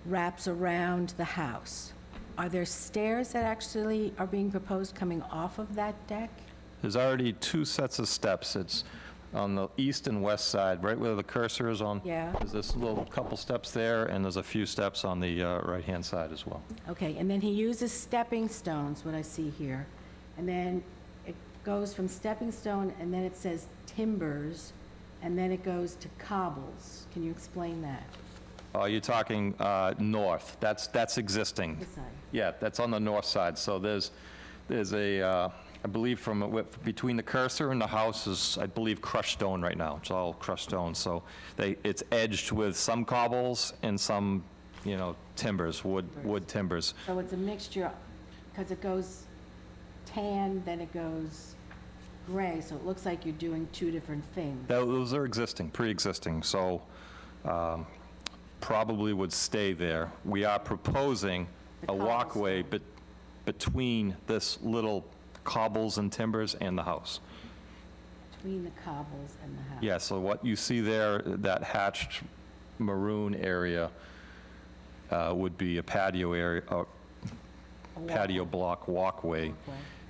wraps around the house. Are there stairs that actually are being proposed coming off of that deck? There's already 2 sets of steps. It's on the east and west side, right where the cursor is on. Yeah. There's this little couple steps there, and there's a few steps on the right-hand side as well. Okay, and then he uses stepping stones, what I see here, and then it goes from stepping stone, and then it says timbers, and then it goes to cobbles. Can you explain that? Oh, you're talking north. That's existing. This side. Yeah, that's on the north side. So there's a, I believe between the cursor and the house is, I believe, crushed stone right now. It's all crushed stone. So it's edged with some cobbles and some, timbers, wood timbers. So it's a mixture, because it goes tan, then it goes gray, so it looks like you're doing two different things. Those are existing, pre-existing, so probably would stay there. We are proposing The a walkway cobblestone. between this little cobbles and timbers and the house. Between the cobbles and the house. Yeah, so what you see there, that hatched maroon area would be a patio area, A patio block walkway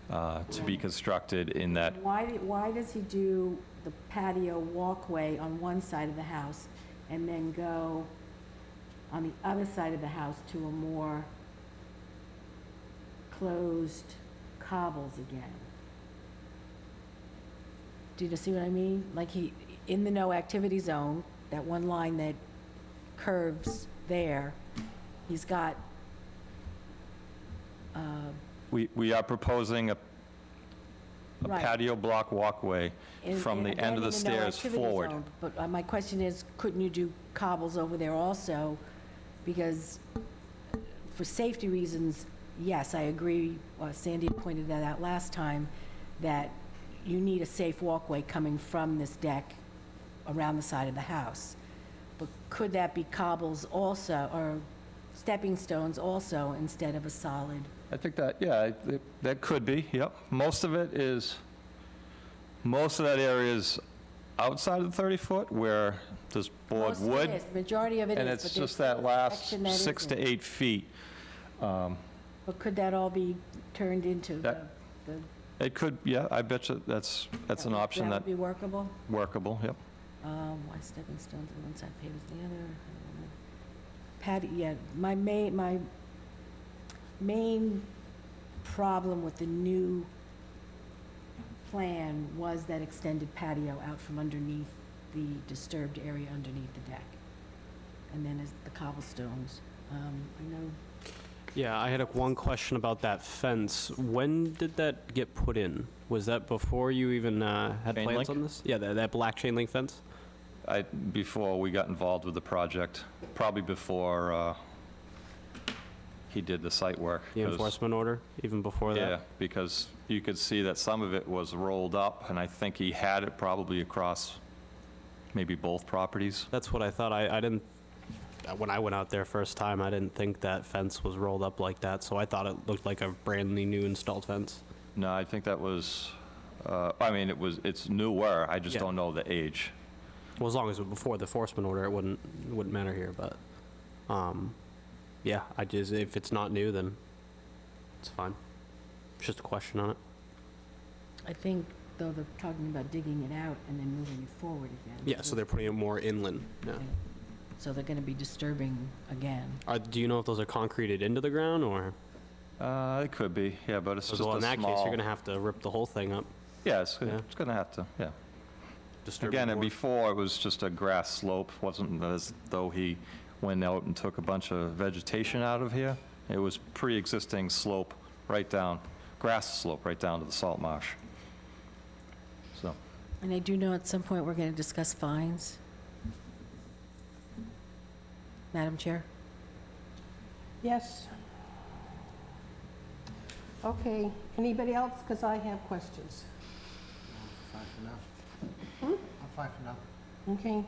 walkway. to be constructed in that. Why does he do the patio walkway on one side of the house and then go on the other side of the house to a more closed cobbles again? Do you see what I mean? Like in the no activity zone, that one line that curves there, he's got, We are proposing a Right. patio block walkway from the end of the stairs forward. But my question is, couldn't you do cobbles over there also? Because for safety reasons, yes, I agree, Sandy pointed that out last time, that you need a safe walkway coming from this deck around the side of the house. But could that be cobbles also, or stepping stones also, instead of a solid? I think that, yeah, that could be, yep. Most of that area is outside of the 30-foot where this board Most of would. it is, the majority of it is. And but it's there's just that last section that 6 to isn't. 8 feet. But could that all be turned into the? That- It could, yeah, I bet you that's an option That that, would be workable? workable, yep. Why stepping stones on one side, pavers on the other? Patio, yeah, my main problem with the new plan was that extended patio out from underneath the disturbed area underneath the deck. And then is the cobblestones. I know, Yeah, I had one question about that fence. When did that get put in? Was that before you even had Chain plans link? on this? Yeah, that black chain link fence? Before we got involved with the project, probably before he did the site work. The 'cause- enforcement order, even before that? Yeah, because you could see that some of it was rolled up, and I think he had it probably across maybe both properties. That's what I thought. I didn't, when I went out there first time, I didn't think that fence was rolled up like that, so I thought it looked like a brand new installed fence. No, I think that was, it's newer, I just Yeah. don't know the age. Well, as long as it was before the enforcement order, it wouldn't matter here, but, yeah, if it's not new, then it's fine. It's just a question on it. I think, though, they're talking about digging it out and then moving it forward again. Yeah, so they're putting it more inland, yeah. So they're gonna be disturbing again. Do you know if those are concreted into the ground, or? It could be, yeah, but it's just a small. Well, in that case, you're gonna have to rip the whole thing up. Yeah, it's Yeah. gonna have to, yeah. disturb Again, it and more. before, it was just a grass slope, wasn't as though he went out and took a bunch of vegetation out of here. It was pre-existing slope right down, grass slope right down to the salt marsh. So, And I do know at some point we're gonna discuss fines. Madam Chair? Yes. Okay, anybody else? Because I have questions. Fine for now. I'm fine for now. Okay.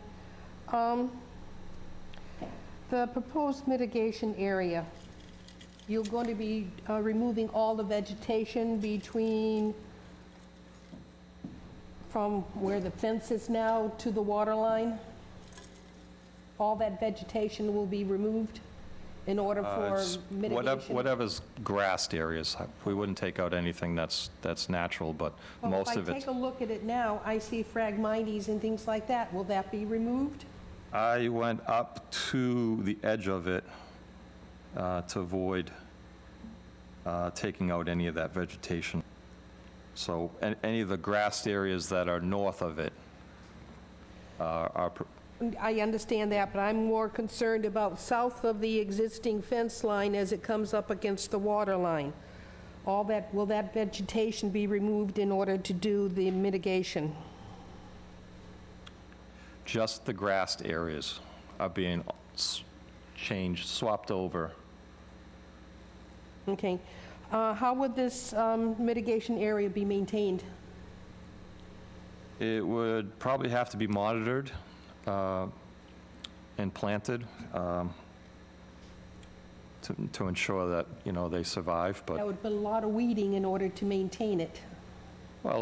The proposed mitigation area, you're going to be removing all the vegetation from where the fence is now to the water line? All that vegetation will be removed in order for it's mitigation? whatever's grassed areas, we wouldn't take out anything that's natural, but Well, most of If I it. take a look at it now, I see phragmites and things like that. Will that be removed? I went up to the edge of it to avoid taking out any of that vegetation. So any of the grassed areas that are north of it are, I understand that, but I'm more concerned about south of the existing fence line as it comes up against the water line. All that, will that vegetation be removed in order to do the mitigation? just the grassed areas are being changed, swapped over. Okay. How would this mitigation area be maintained? It would probably have to be monitored and planted to ensure that, you know, they survive, That but, would be a lot of weeding in order to maintain it. well,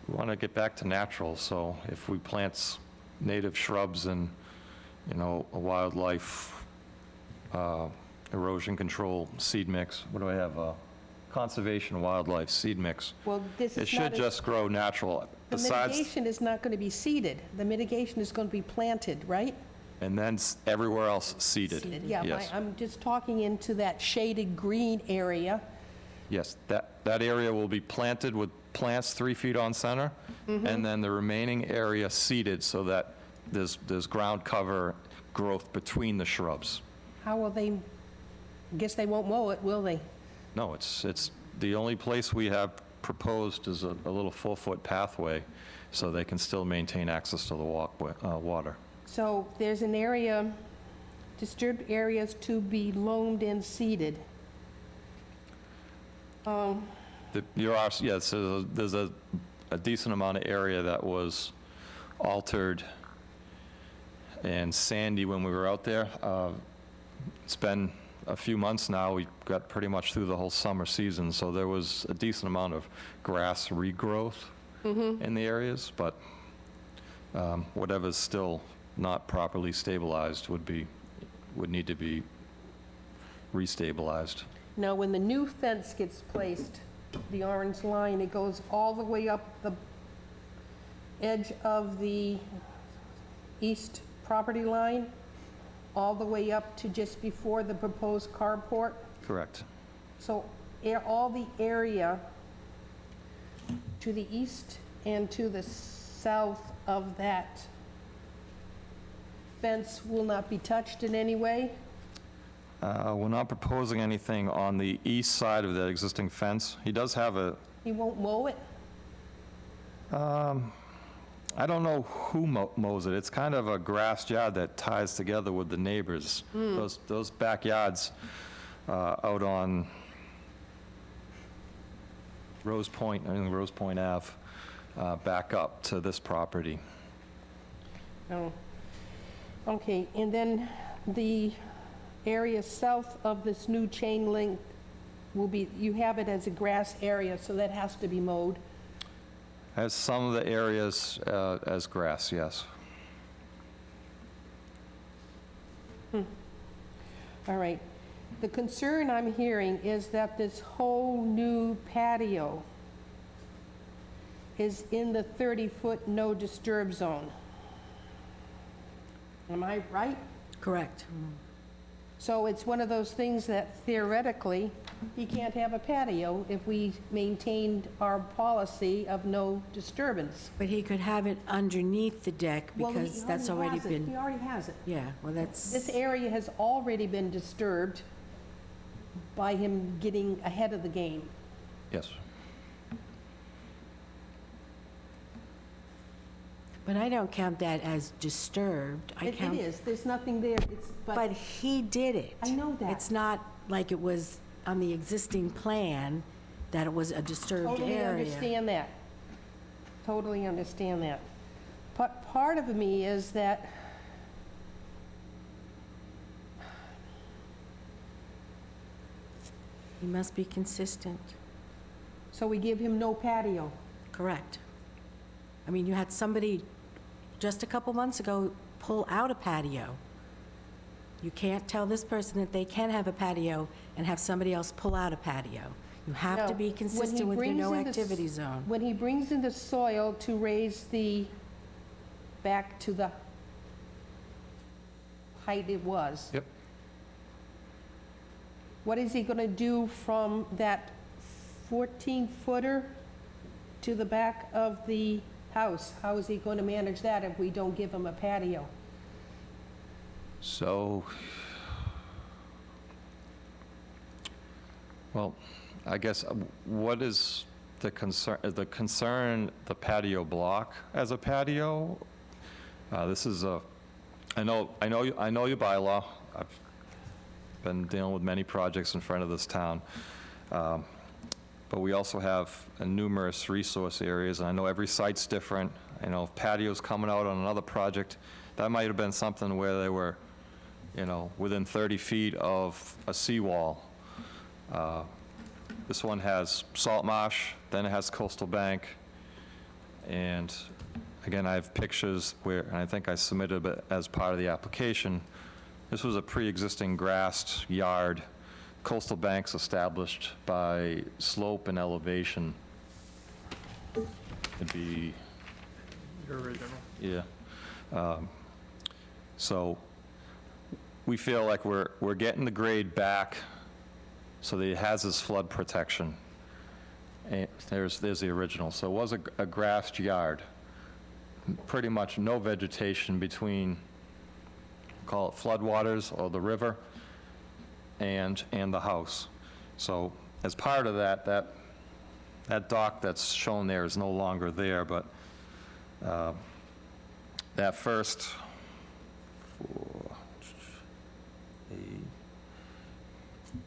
we want to get back to natural, so if we plant native shrubs and, you know, a wildlife erosion control seed mix, what do I have? Conservation wildlife seed mix. Well, this It is should not, just grow natural. the Besides, mitigation is not going to be seeded. The mitigation is going to be planted, right? and then everywhere else seeded. Yeah, Yes. I'm just talking into that shaded green area. Yes, that area will be planted with plants 3 feet on center, and then the remaining area seeded so that there's ground cover growth between the shrubs. How will they, I guess they won't mow it, will they? No, it's the only place we have proposed is a little 4-foot pathway, so they can still maintain access to the water. So there's an area, disturbed areas to be loamed and seeded. Yes, there's a decent amount of area that was altered and sandy when we were out there. It's been a few months now. We got pretty much through the whole summer season, so there was a decent amount of grass regrowth in the areas, but whatever's still not properly stabilized would need to be restabilized. Now, when the new fence gets placed, the orange line, it goes all the way up the edge of the east property line, all the way up to just before the proposed carport. Correct. So all the area to the east and to the south of that fence will not be touched in any way? We're not proposing anything on the east side of that existing fence. He does have He won't mow it? I don't know who mows it. It's kind of a grassed yard that ties together with the neighbors. Those backyards out on Rose Point, I think Rose Point Ave, back up to this property. Oh. Okay, and then the area south of this new chain link will be, you have it as a grass area, so that has to be mowed. As some of the areas as grass, yes. All right. The concern I'm hearing is that this whole new patio is in the 30-foot no disturb zone. Am I right? Correct. So it's one of those things that theoretically, he can't have a patio if we maintained our policy of no disturbance. But he could have it underneath the deck Well, he because that's already has it. He been, already has it. yeah, well, This that's, area has already been disturbed by him getting ahead of the game. Yes. but I don't count that as disturbed. I It count. is, there's nothing there, But he did it. I know that. It's not like it was on the existing plan that it was a disturbed Totally area. understand that. Totally understand that. But part of me is that You must be consistent. so we give him no patio. Correct. I mean, you had somebody just a couple months ago pull out a patio. You can't tell this person that they can have a patio and have somebody else pull out a patio. You have No, to be when he consistent with your brings no in the s- activity zone. When he brings in the soil to raise the, back to the height it was. Yep. What is he going to do from that 14-footer to the back of the house. How is he going to manage that if we don't give him a patio? So, well, I guess, what is the concern, the patio block as a patio? This is I know your bylaw. I've been dealing with many projects in front of this town. But we also have numerous resource areas, and I know every site's different. I know if patio's coming out on another project, that might have been something where they were, within 30 feet of a seawall. This one has salt marsh, then it has coastal bank, and again, I have pictures where, and I think I submitted it as part of the application. This was a pre-existing grassed yard, coastal banks established by slope and elevation. It'd be, Your original. yeah. So we feel like we're getting the grade back so that it has this flood protection. And there's the original. So it was a grassed yard. Pretty much no vegetation between, call it floodwaters or the river, and the house. So as part of that dock that's shown there is no longer there, but that first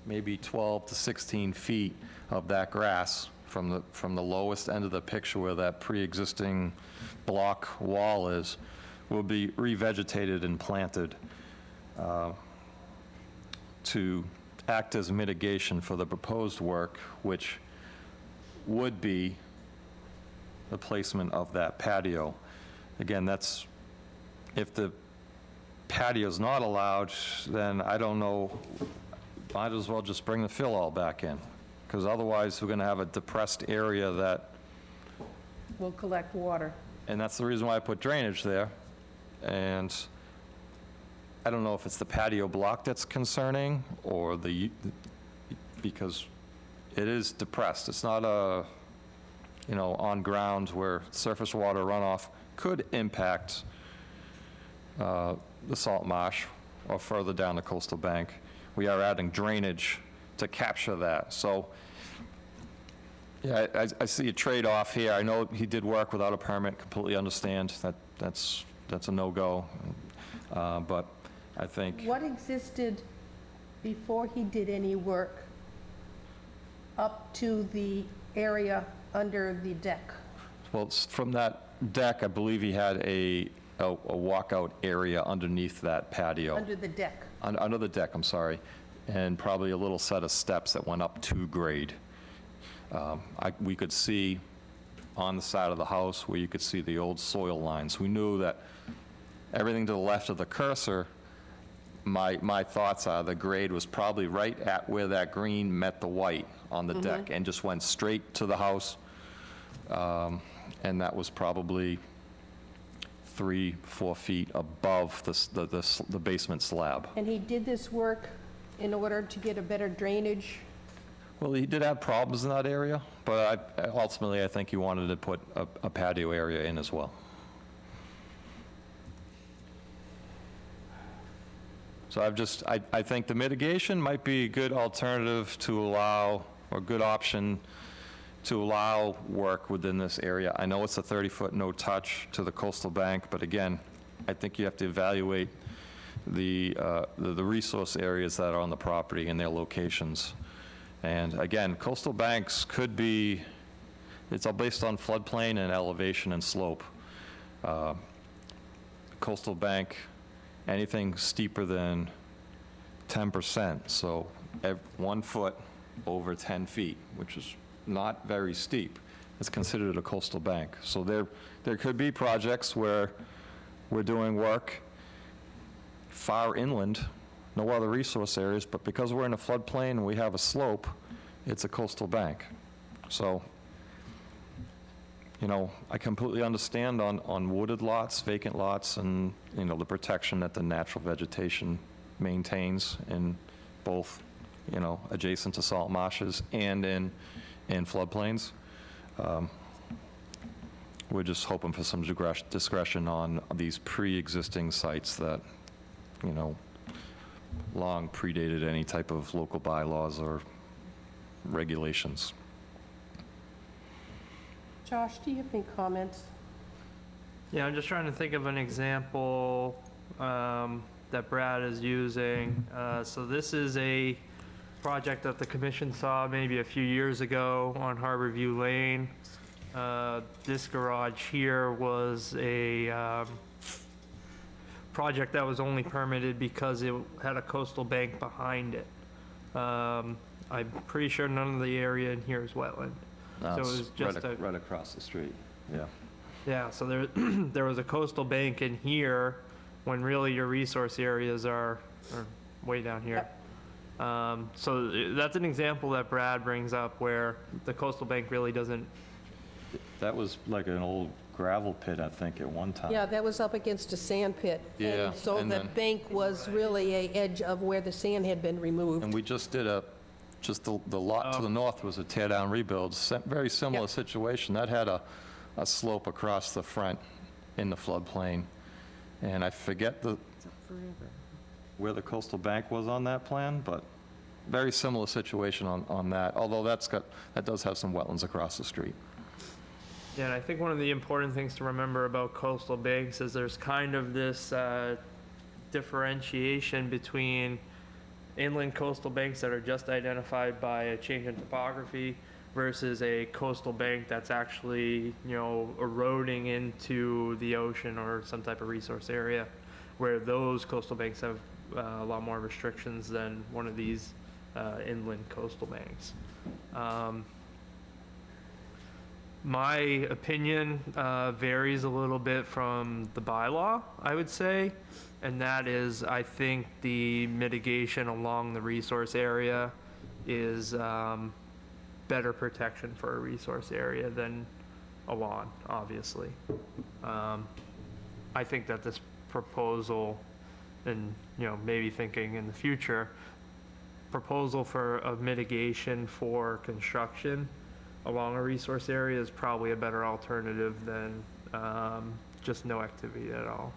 maybe 12 to 16 feet of that grass from the lowest end of the picture where that pre-existing block wall is, will be revegetated and planted to act as mitigation for the proposed work, which would be the placement of that patio. Again, that's, if the patio's not allowed, then I don't know, might as well just bring the fill all back in, because otherwise we're gonna have a depressed area that, We'll collect water. and that's the reason why I put drainage there. And I don't know if it's the patio block that's concerning, or because it is depressed. It's not on ground where surface water runoff could impact the salt marsh or further down the coastal bank. We are adding drainage to capture that. So, yeah, I see a trade-off here. I know he did work without a permit, completely understand that's a no-go. But I think, What existed before he did any work up to the area under the deck? well, from that deck, I believe he had a walkout area underneath that patio. Under the deck? Under the deck, I'm sorry, and probably a little set of steps that went up to grade. We could see on the side of the house where you could see the old soil lines. We knew that everything to the left of the cursor, my thoughts are the grade was probably right at where that green met the white on the deck and just went straight to the house. And that was probably 3-4 feet above the basement slab. And he did this work in order to get a better drainage? Well, he did have problems in that area, but ultimately, I think he wanted to put a patio area in as well. So I think the mitigation might be a good alternative to allow, or good option to allow work within this area. I know it's a 30-foot no-touch to the coastal bank, but again, I think you have to evaluate the resource areas that are on the property and their locations. And again, coastal banks could be, it's all based on floodplain and elevation and slope. Coastal bank, anything steeper than 10%, so 1 foot over 10 feet, which is not very steep, is considered a coastal bank. So there could be projects where we're doing work far inland, no other resource areas, but because we're in a floodplain and we have a slope, it's a coastal bank. So, I completely understand on wooded lots, vacant lots, and, the protection that the natural vegetation maintains in both, adjacent to salt marshes and in floodplains. We're just hoping for some discretion on these pre-existing sites that, you know, long predated any type of local bylaws or regulations. Josh, do you have any comments? Yeah, I'm just trying to think of an example that Brad is using. So this is a project that the commission saw maybe a few years ago on Harborview Lane. This garage here was a project that was only permitted because it had a coastal bank behind it. I'm pretty sure none of the area in here is wetland. So it was just right across the street, yeah. Yeah, so there, there was a coastal bank in here when really your resource areas are way down here. So that's an example that Brad brings up where the coastal bank really doesn't. That was like an old gravel pit, I think, at one time. Yeah, that was up against a sand pit. Yeah, And so and the then- bank was really a edge of where the sand had been removed. And we just did just the lot to the north was a tear-down rebuild, very similar Yep. situation. That had a slope across the front in the floodplain. And I forget where the coastal bank was on that plan, but very similar situation on that, although that does have some wetlands across the street. Yeah, and I think one of the important things to remember about coastal banks is there's kind of this differentiation between inland coastal banks that are just identified by a change in topography versus a coastal bank that's actually, you know, eroding into the ocean or some type of resource area, where those coastal banks have a lot more restrictions than one of these inland coastal banks. My opinion varies a little bit from the bylaw, I would say, and that is, I think the mitigation along the resource area is better protection for a resource area than a lawn, obviously. I think that this proposal, and, you know, maybe thinking in the future, proposal for a mitigation for construction along a resource area is probably a better alternative than just no activity at all.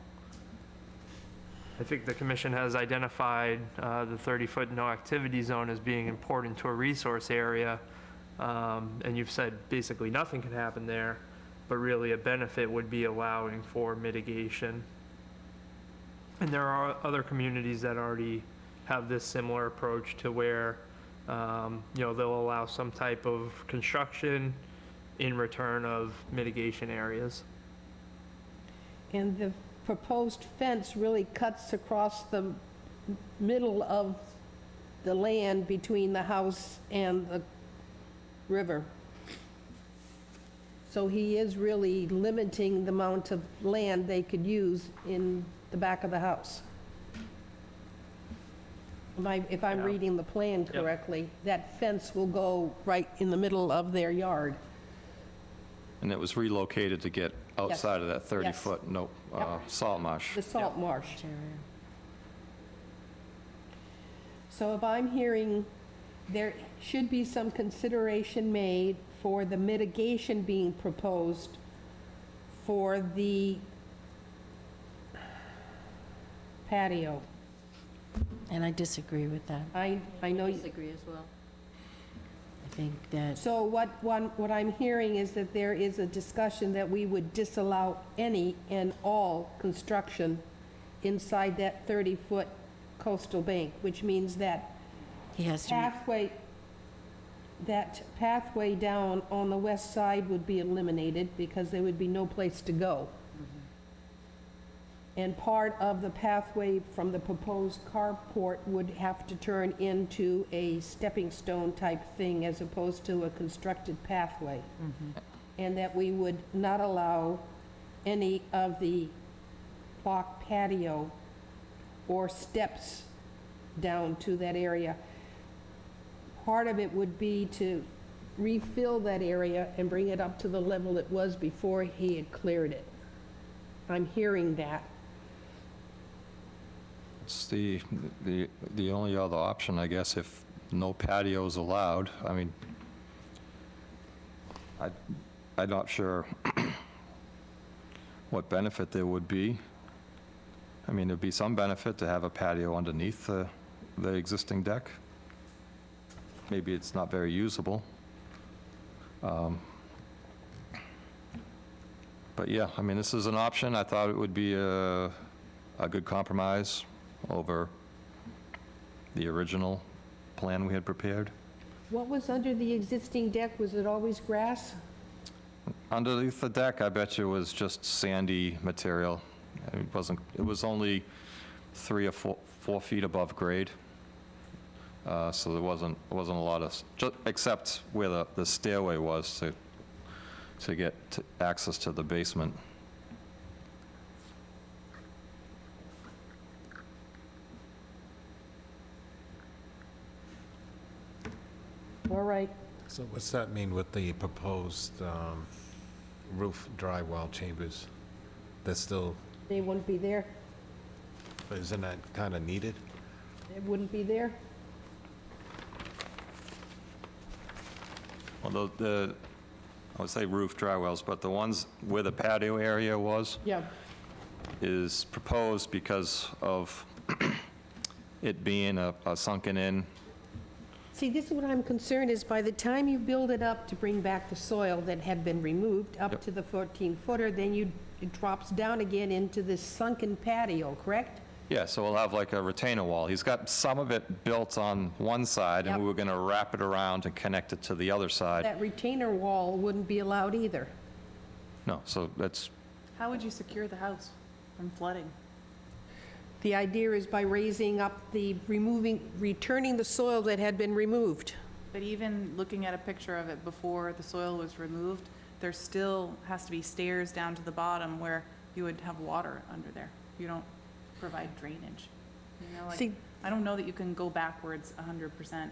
I think the commission has identified the 30-foot no activity zone as being important to a resource area, and you've said basically nothing can happen there, but really a benefit would be allowing for mitigation. And there are other communities that already have this similar approach to where you know, they'll allow some type of construction in return of mitigation areas. And the proposed fence really cuts across the middle of the land between the house and the river. So he is really limiting the amount of land they could use in the back of the house. If I'm Yeah. reading the plan Yep. correctly, that fence will go right in the middle of their yard. And it was relocated to get outside of that 30-foot salt marsh. The salt marsh. Area. So if I'm hearing, there should be some consideration made for the mitigation being proposed for the patio. And I disagree with that. I know, Disagree as well. I think that, so what I'm hearing is that there is a discussion that we would disallow any and all construction inside that 30-foot coastal bank, which means that he has to, that pathway down on the west side would be eliminated because there would be no place to go. And part of the pathway from the proposed carport would have to turn into a stepping stone type thing as opposed to a constructed pathway. And that we would not allow any of the block patio or steps down to that area. Part of it would be to refill that area and bring it up to the level it was before he had cleared it. I'm hearing that. It's the only other option, I guess, if no patio is allowed. I mean, I'm not sure what benefit there would be. I mean, there'd be some benefit to have a patio underneath the existing deck. Maybe it's not very usable. But yeah, I mean, this is an option. I thought it would be a good compromise over the original plan we had prepared. What was under the existing deck? Was it always grass? Underneath the deck, I bet you was just sandy material. It was only 3 or 4 feet above grade. So there wasn't a lot of, except where the stairway was to get access to the basement. All right. So what's that mean with the proposed roof drywall chambers? That's still, They wouldn't be there. isn't that kind of needed? They wouldn't be there. Although I would say roof dry wells, but the ones where the patio area was Yeah. is proposed because of it being a sunken-in. See, this is what I'm concerned is by the time you build it up to bring back the soil that had been removed up Yep. to the 14-footer, then it drops down again into this sunken patio, correct? Yeah, so we'll have like a retainer wall. He's got some of it built on one side, and Yep. we were going to wrap it around and connect it to the other side. That retainer wall wouldn't be allowed either. No, so that's, How would you secure the house from flooding? The idea is by raising up returning the soil that had been removed. But even looking at a picture of it before the soil was removed, there still has to be stairs down to the bottom where you would have water under there. You don't provide drainage. You know, like, See- I don't know that you can go backwards 100%.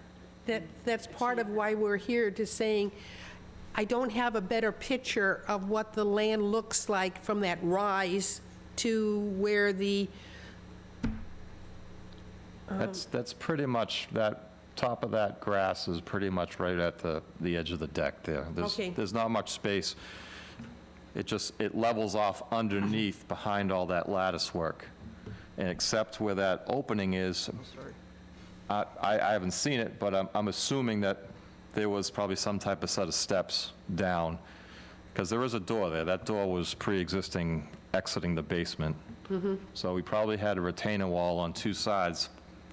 That's part of why we're here, to saying, I don't have a better picture of what the land looks like from that rise to where the, that's pretty much, that top of that grass is pretty much right at the edge of the deck there. Okay. There's not much space. It levels off underneath behind all that lattice work. And except where that opening is, I haven't seen it, but I'm assuming that there was probably some type of set of steps down, because there is a door there. That door was pre-existing exiting the basement. So we probably had a retainer wall on 2 sides,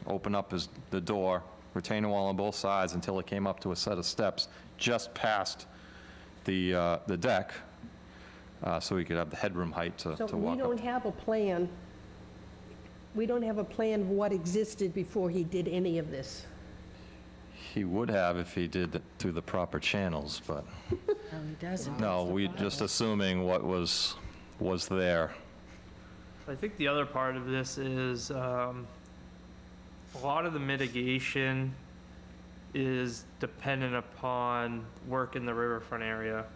open up the door, retainer wall on both sides until it came up to a set of steps just past the deck, so we could have the headroom height to so we walk don't up. have a plan. We don't have a plan of what existed before he did any of this. He would have if he did it through the proper channels, but No, he doesn't. no, we just assuming what was there. I think the other part of this is a lot of the mitigation is dependent upon work in the riverfront area.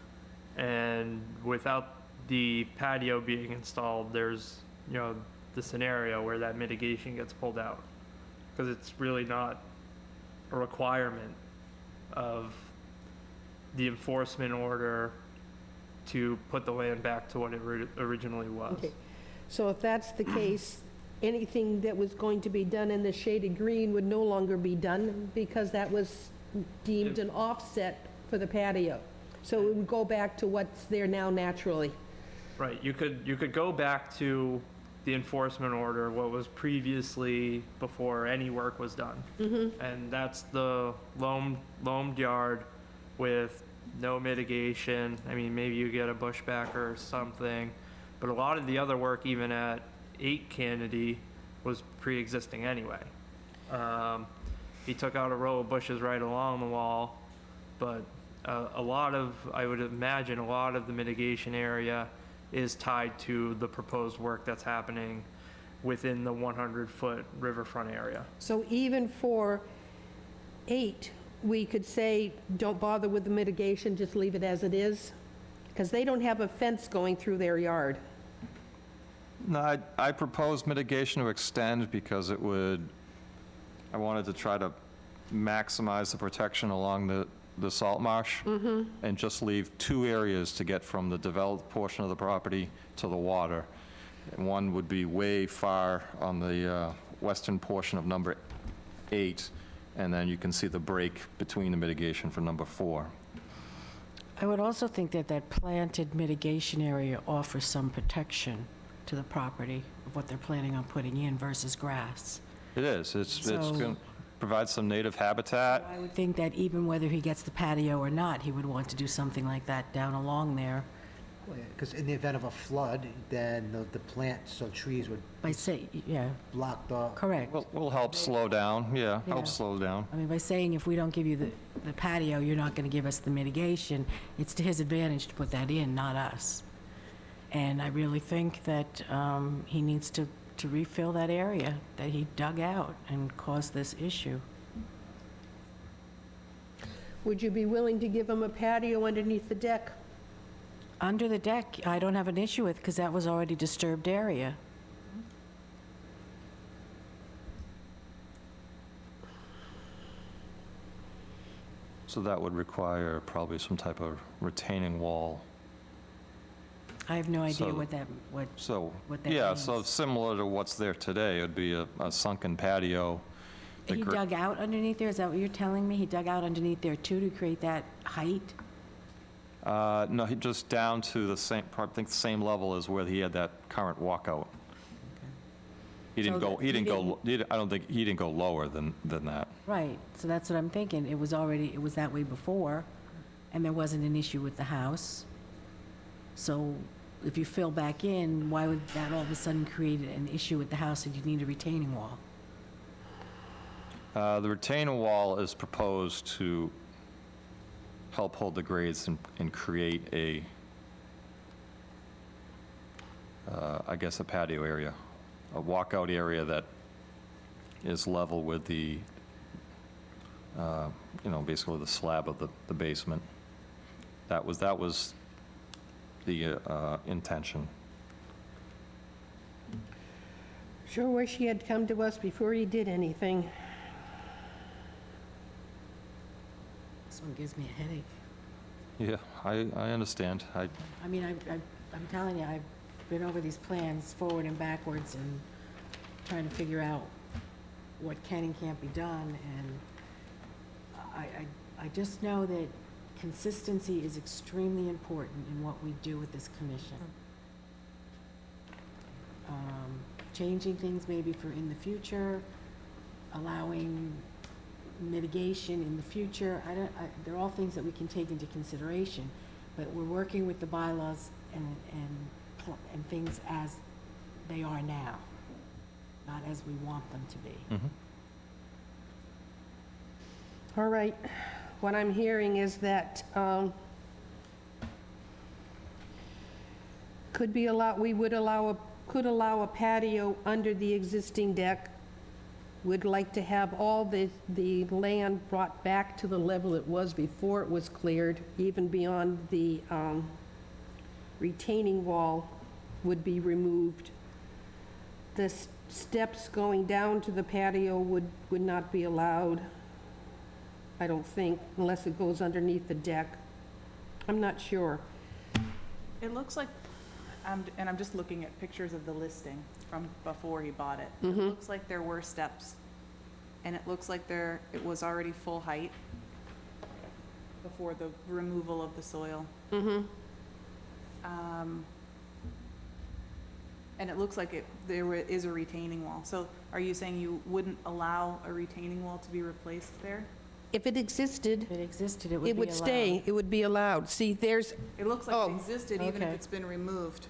And without the patio being installed, there's, the scenario where that mitigation gets pulled out. Because it's really not a requirement of the enforcement order to put the land back to what it originally was. Okay. So if that's the case, anything that was going to be done in the shaded green would no longer be done because that was deemed an offset for the patio. So it would go back to what's there now naturally. Right, you could go back to the enforcement order, what was previously before any work was done. And that's the loamed yard with no mitigation. I mean, maybe you get a bushbacker or something, but a lot of the other work, even at 8 Kennedy, was pre-existing anyway. He took out a row of bushes right along the wall, but I would imagine a lot of the mitigation area is tied to the proposed work that's happening within the 100-foot riverfront area. So even for 8, we could say, don't bother with the mitigation, just leave it as it is? Because they don't have a fence going through their yard. No, I proposed mitigation to extend because I wanted to try to maximize the protection along the salt marsh, and just leave 2 areas to get from the developed portion of the property to the water. And one would be way far on the western portion of number 8, and then you can see the break between the mitigation for number 4. I would also think that that planted mitigation area offers some protection to the property of what they're planning on putting in versus grass. It is, it's So- going to provide some native habitat. I would think that even whether he gets the patio or not, he would want to do something like that down along there. Because in the event of a flood, then the plants, so trees would By say, yeah, block the, correct. Will help slow down, yeah, Yeah. help slow down. I mean, by saying if we don't give you the patio, you're not going to give us the mitigation, it's to his advantage to put that in, not us. And I really think that he needs to refill that area that he dug out and caused this issue. Would you be willing to give him a patio underneath the deck? Under the deck, I don't have an issue with, because that was already disturbed area. So that would require probably some type of retaining wall. I have no idea So- what So, What that yeah, so means. similar to what's there today, it'd be a sunken patio. The he gr- dug out underneath there, is that what you're telling me? He dug out underneath there too to create that height? No, he just down to the same, I think the same level as where he had that current walkout. He didn't So go, that he he didn't go, I don't think, he didn't go lower than that. Right, so that's what I'm thinking. It was that way before, and there wasn't an issue with the house. So if you fill back in, why would that all of a sudden create an issue with the house and you need a retaining wall? The retaining wall is proposed to help hold the grades and create I guess, a patio area, a walkout area that is level with the, basically the slab of the basement. That was the intention. Sure wish he had come to us before he did anything. This one gives me a headache. Yeah, I understand. I mean, I'm telling you, I've been over these plans forward and backwards and trying to figure out what can and can't be done, and I just know that consistency is extremely important in what we do with this commission. Changing things maybe for in the future, allowing mitigation in the future, they're all things that we can take into consideration, but we're working with the bylaws and things as they are now, not as we want them to be. Mhm. All right, what I'm hearing is that could allow a patio under the existing deck. Would like to have all the land brought back to the level it was before it was cleared, even beyond the retaining wall would be removed. The steps going down to the patio would not be allowed, I don't think, unless it goes underneath the deck. I'm not sure. It looks like, and I'm just looking at pictures of the listing from before he bought it. It Mhm. looks like there were steps, and it looks like it was already full height before the removal of the soil. Mm-hmm. And it looks like there is a retaining wall. So are you saying you wouldn't allow a retaining wall to be replaced there? If it existed, If it existed, it would be it would stay, allowed. it would be allowed. See, there's, It looks like Oh, it existed even if okay. it's been removed.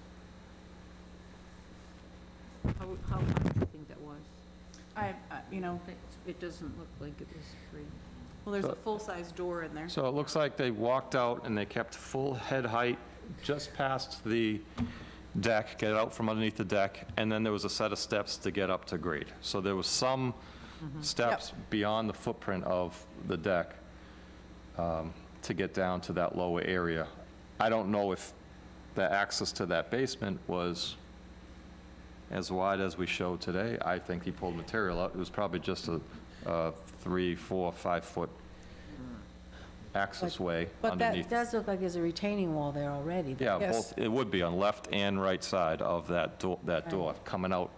How much do you think that was? It doesn't look like it was free. well, there's a So- full-size door in there. So it looks like they walked out and they kept full head height just past the deck, get out from underneath the deck, and then there was a set of steps to get up to grade. So there was some steps beyond the footprint of the deck to get down to that lower area. I don't know if the access to that basement was as wide as we showed today. I think he pulled material out. It was probably just a 3, 4, 5 foot access way But that- It underneath. does look like there's a retaining wall there already. though. Yeah, Yes. both, it would be on left and right side of that door, coming out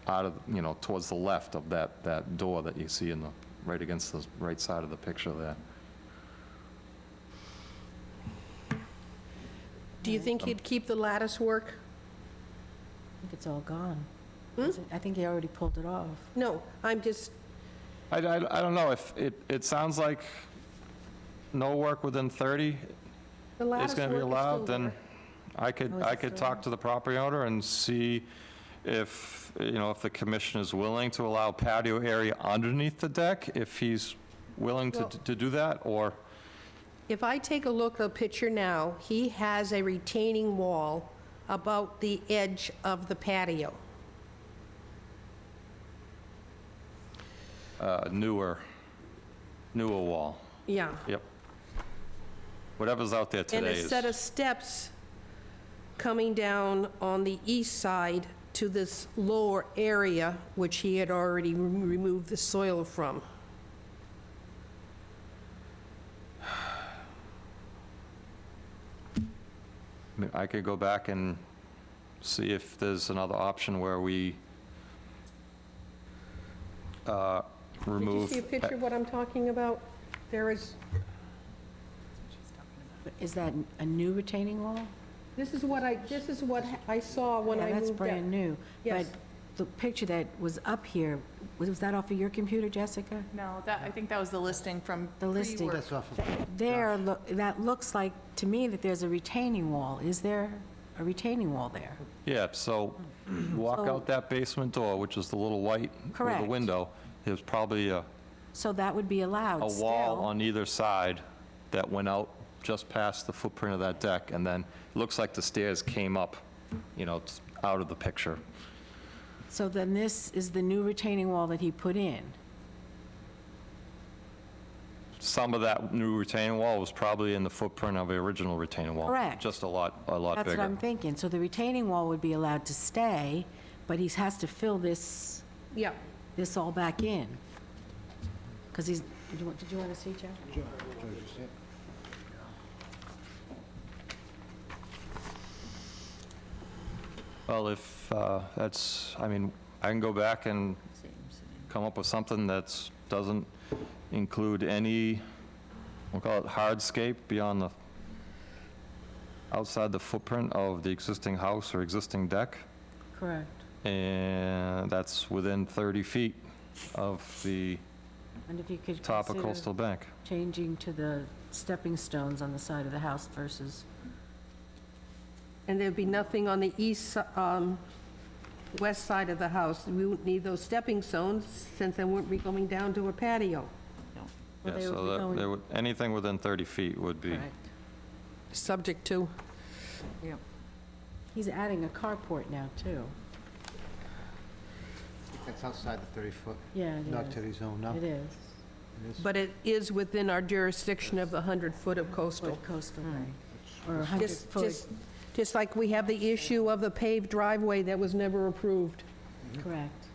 of, towards the left of that door that you see right against the right side of the picture there. Do you think he'd keep the lattice work? I think it's all gone. I think he already pulled it off. No, I'm just, I don't know, if, it sounds like no work within 30 the is lattice going to be work is allowed, still then there. I could, Oh, is I it could still talk to the property owner and see if, if the commission is willing to allow patio area underneath the deck, if he's willing Well- to do that, or, If I take a look at the picture now, he has a retaining wall about the edge of the patio. newer wall. Yeah. Yep. Whatever's out there And today a is, set of steps coming down on the east side to this lower area, which he had already removed the soil from. I could go back and see if there's another option where we remove. Did you see a picture of what I'm talking about? There is, Is that a new retaining wall? this is what I saw when I Yeah, moved that's up. brand new. Yes. But the picture that was up here, was that off of your computer, Jessica? No, I think that was the listing from The listing. pre-work. That's off of, There, that looks like, to me, that there's a retaining wall. Is there a retaining wall there? Yeah, so walk So- out that basement door, which is the little white with the Correct. window. There's probably a So that would be allowed wall still. on either side that went out just past the footprint of that deck, and then it looks like the stairs came up, out of the picture. So then this is the new retaining wall that he put in. Some of that new retaining wall was probably in the footprint of the original retaining wall. Correct. Just a lot That's what bigger. I'm thinking. So the retaining wall would be allowed to stay, but he has to fill this Yeah. all back in. Because did you want to see, Joe? Well, if that's, I can go back and come up with something that doesn't include any, we'll call it hardscape beyond the, outside the footprint of the existing house or existing deck, Correct. and that's within 30 feet of the And if you could top of consider coastal bank. changing to the stepping stones on the side of the house versus, And there'd be nothing on the west side of the house. We wouldn't need those stepping stones, since they wouldn't be going down to a patio. well, Yeah, they would be so that, going- there would, anything within 30 feet would be, correct. Subject to. He's adding a carport now, too. that's outside the 30-foot Yeah, it is. Nocturne zone, no? It is. It is? But it is within our jurisdiction of the 100-foot of coastal. Foot coastal bank. Or 100 Just, foot, just, just like we have the issue of the paved driveway that was never approved. correct.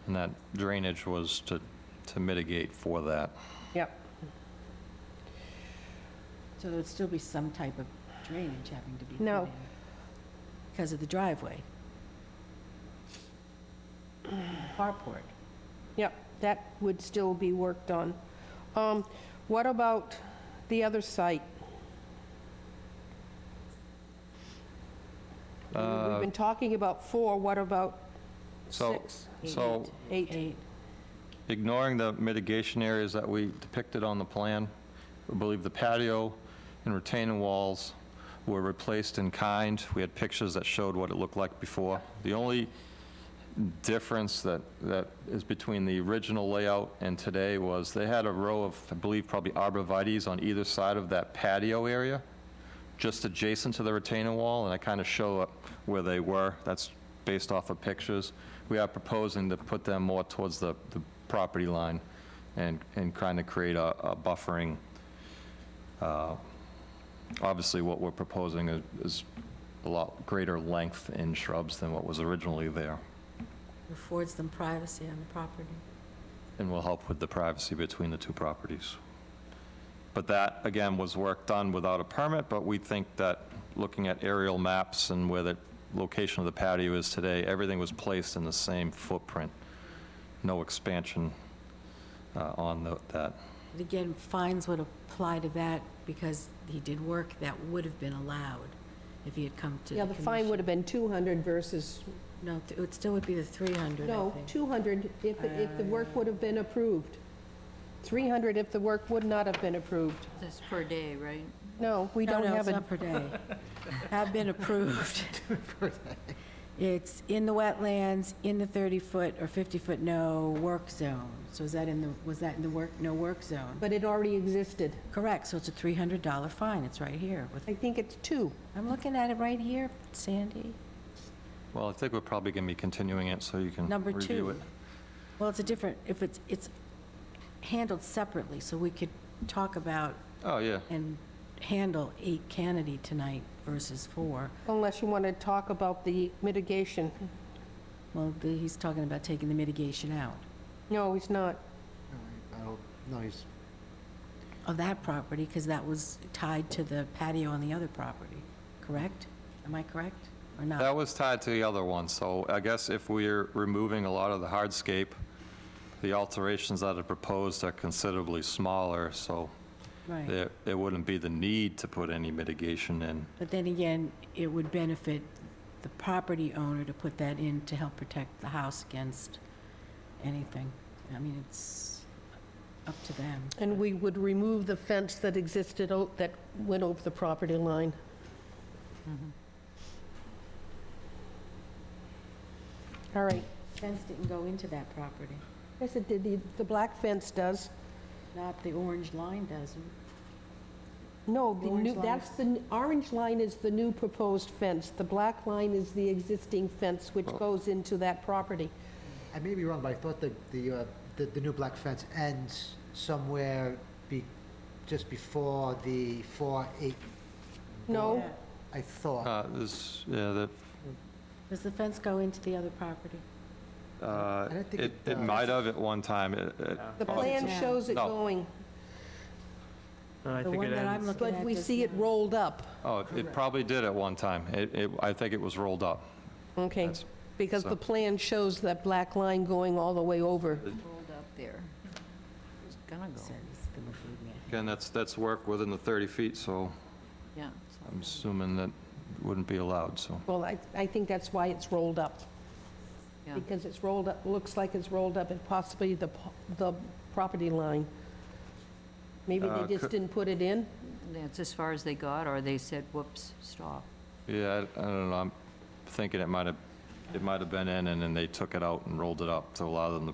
and that drainage was to mitigate for that. Yep. So there would still be some type of drainage having to be put No. in because of the driveway. Carport. Yep, that would still be worked on. What about the other site? We've been talking about 4, what about So, 6? so 8? 8. ignoring the mitigation areas that we depicted on the plan, we believe the patio and retaining walls were replaced in kind. We had pictures that showed what it looked like before. The only difference that is between the original layout and today was they had a row of, I believe, probably arborvitaes on either side of that patio area, just adjacent to the retaining wall, and I kind of show where they were. That's based off of pictures. We are proposing to put them more towards the property line and kind of create a buffering. Obviously, what we're proposing is a lot greater length in shrubs than what was originally there. Affords them privacy on the property. and will help with the privacy between the two properties. But that, again, was work done without a permit, but we think that looking at aerial maps and where the location of the patio is today, everything was placed in the same footprint. No expansion on that. And again, fines would apply to that because he did work that would have been allowed if he had come to the Yeah, the fine would have been 200 versus, No, it still would be the 300, I no, think. 200 if the work would have been approved. 300 if the work would not have been approved. This per day, right? No, we don't No, have it's a, not per day. Have been approved. It's in the wetlands, in the 30-foot or 50-foot no work zone. So is that was that in the no work zone? but it already existed. Correct, so it's a $300 fine, it's right here. I think it's 2. I'm looking at it right here, Sandy. Well, I think we're probably going to be continuing it so you can Number review 2. it. Well, it's a different, if it's handled separately, so we could talk about Oh, yeah. and handle 8 Kennedy tonight versus 4. Unless you want to talk about the mitigation. Well, he's talking about taking the mitigation out No, he's not. I don't, no, he's, of that property, because that was tied to the patio on the other property, correct? Am I correct, or not? That was tied to the other one, so I guess if we're removing a lot of the hardscape, the alterations that are proposed are considerably smaller, so Right. there wouldn't be the need to put any mitigation in. But then again, it would benefit the property owner to put that in to help protect the house against anything. I mean, it's up to them. And we would remove the fence that existed, that went over the property line. All right. Fence didn't go into that property. Yes, it did. The black fence does. Not the orange line doesn't. No, the Orange new, line that's the, orange line is the new proposed fence. The black line is the existing fence which goes into that property. I may be wrong, but I thought the new black fence ends somewhere just before the 4-8. No, I thought. Yeah, Does the fence go into the other property? I don't think it it does. might have at one time. the plan Yeah. shows it No. going, I The think one it that I'm ends. looking but at we does see it not. rolled up. Oh, it probably did at one time. I think it was rolled up. Okay, That's- because so- the plan shows that black line going all the way over. Rolled up there. It's gonna go, Said it's gonna be me. Again, that's work within the 30 feet, so yeah. I'm assuming that wouldn't be allowed, so. Well, I think that's why it's rolled up. Yeah. Because it's rolled up, looks like it's rolled up at possibly the property line. Maybe they just could- didn't put it in? That's as far as they got, or they said, whoops, stop. Yeah, I don't know, I'm thinking it might have been in, and then they took it out and rolled it up to allow them the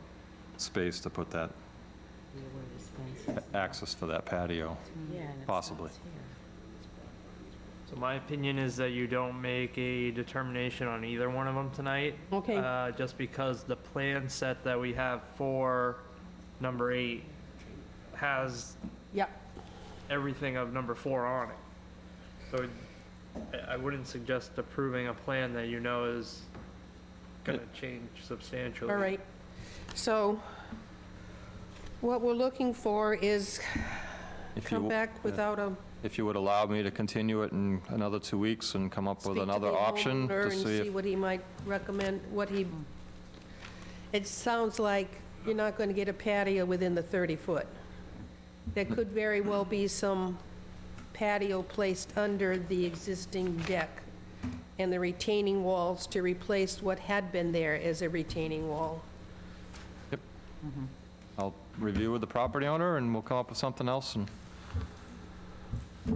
space to put that Yeah, where this fence is. access for that patio. Yeah, and it Possibly. stops here. So my opinion is that you don't make a determination on either one of them tonight. Okay. Just because the plan set that we have for number 8 has Yep. everything of number 4 on it. So I wouldn't suggest approving a plan that you know is gonna change substantially. All right. So what we're looking for is If you come w- back without a, If you would allow me to continue it in another 2 weeks and come up with speak to another the option homeowner to and see see if, what he might recommend, what he, it sounds like you're not going to get a patio within the 30-foot. There could very well be some patio placed under the existing deck and the retaining walls to replace what had been there as a retaining wall. I'll review with the property owner and we'll come up with something else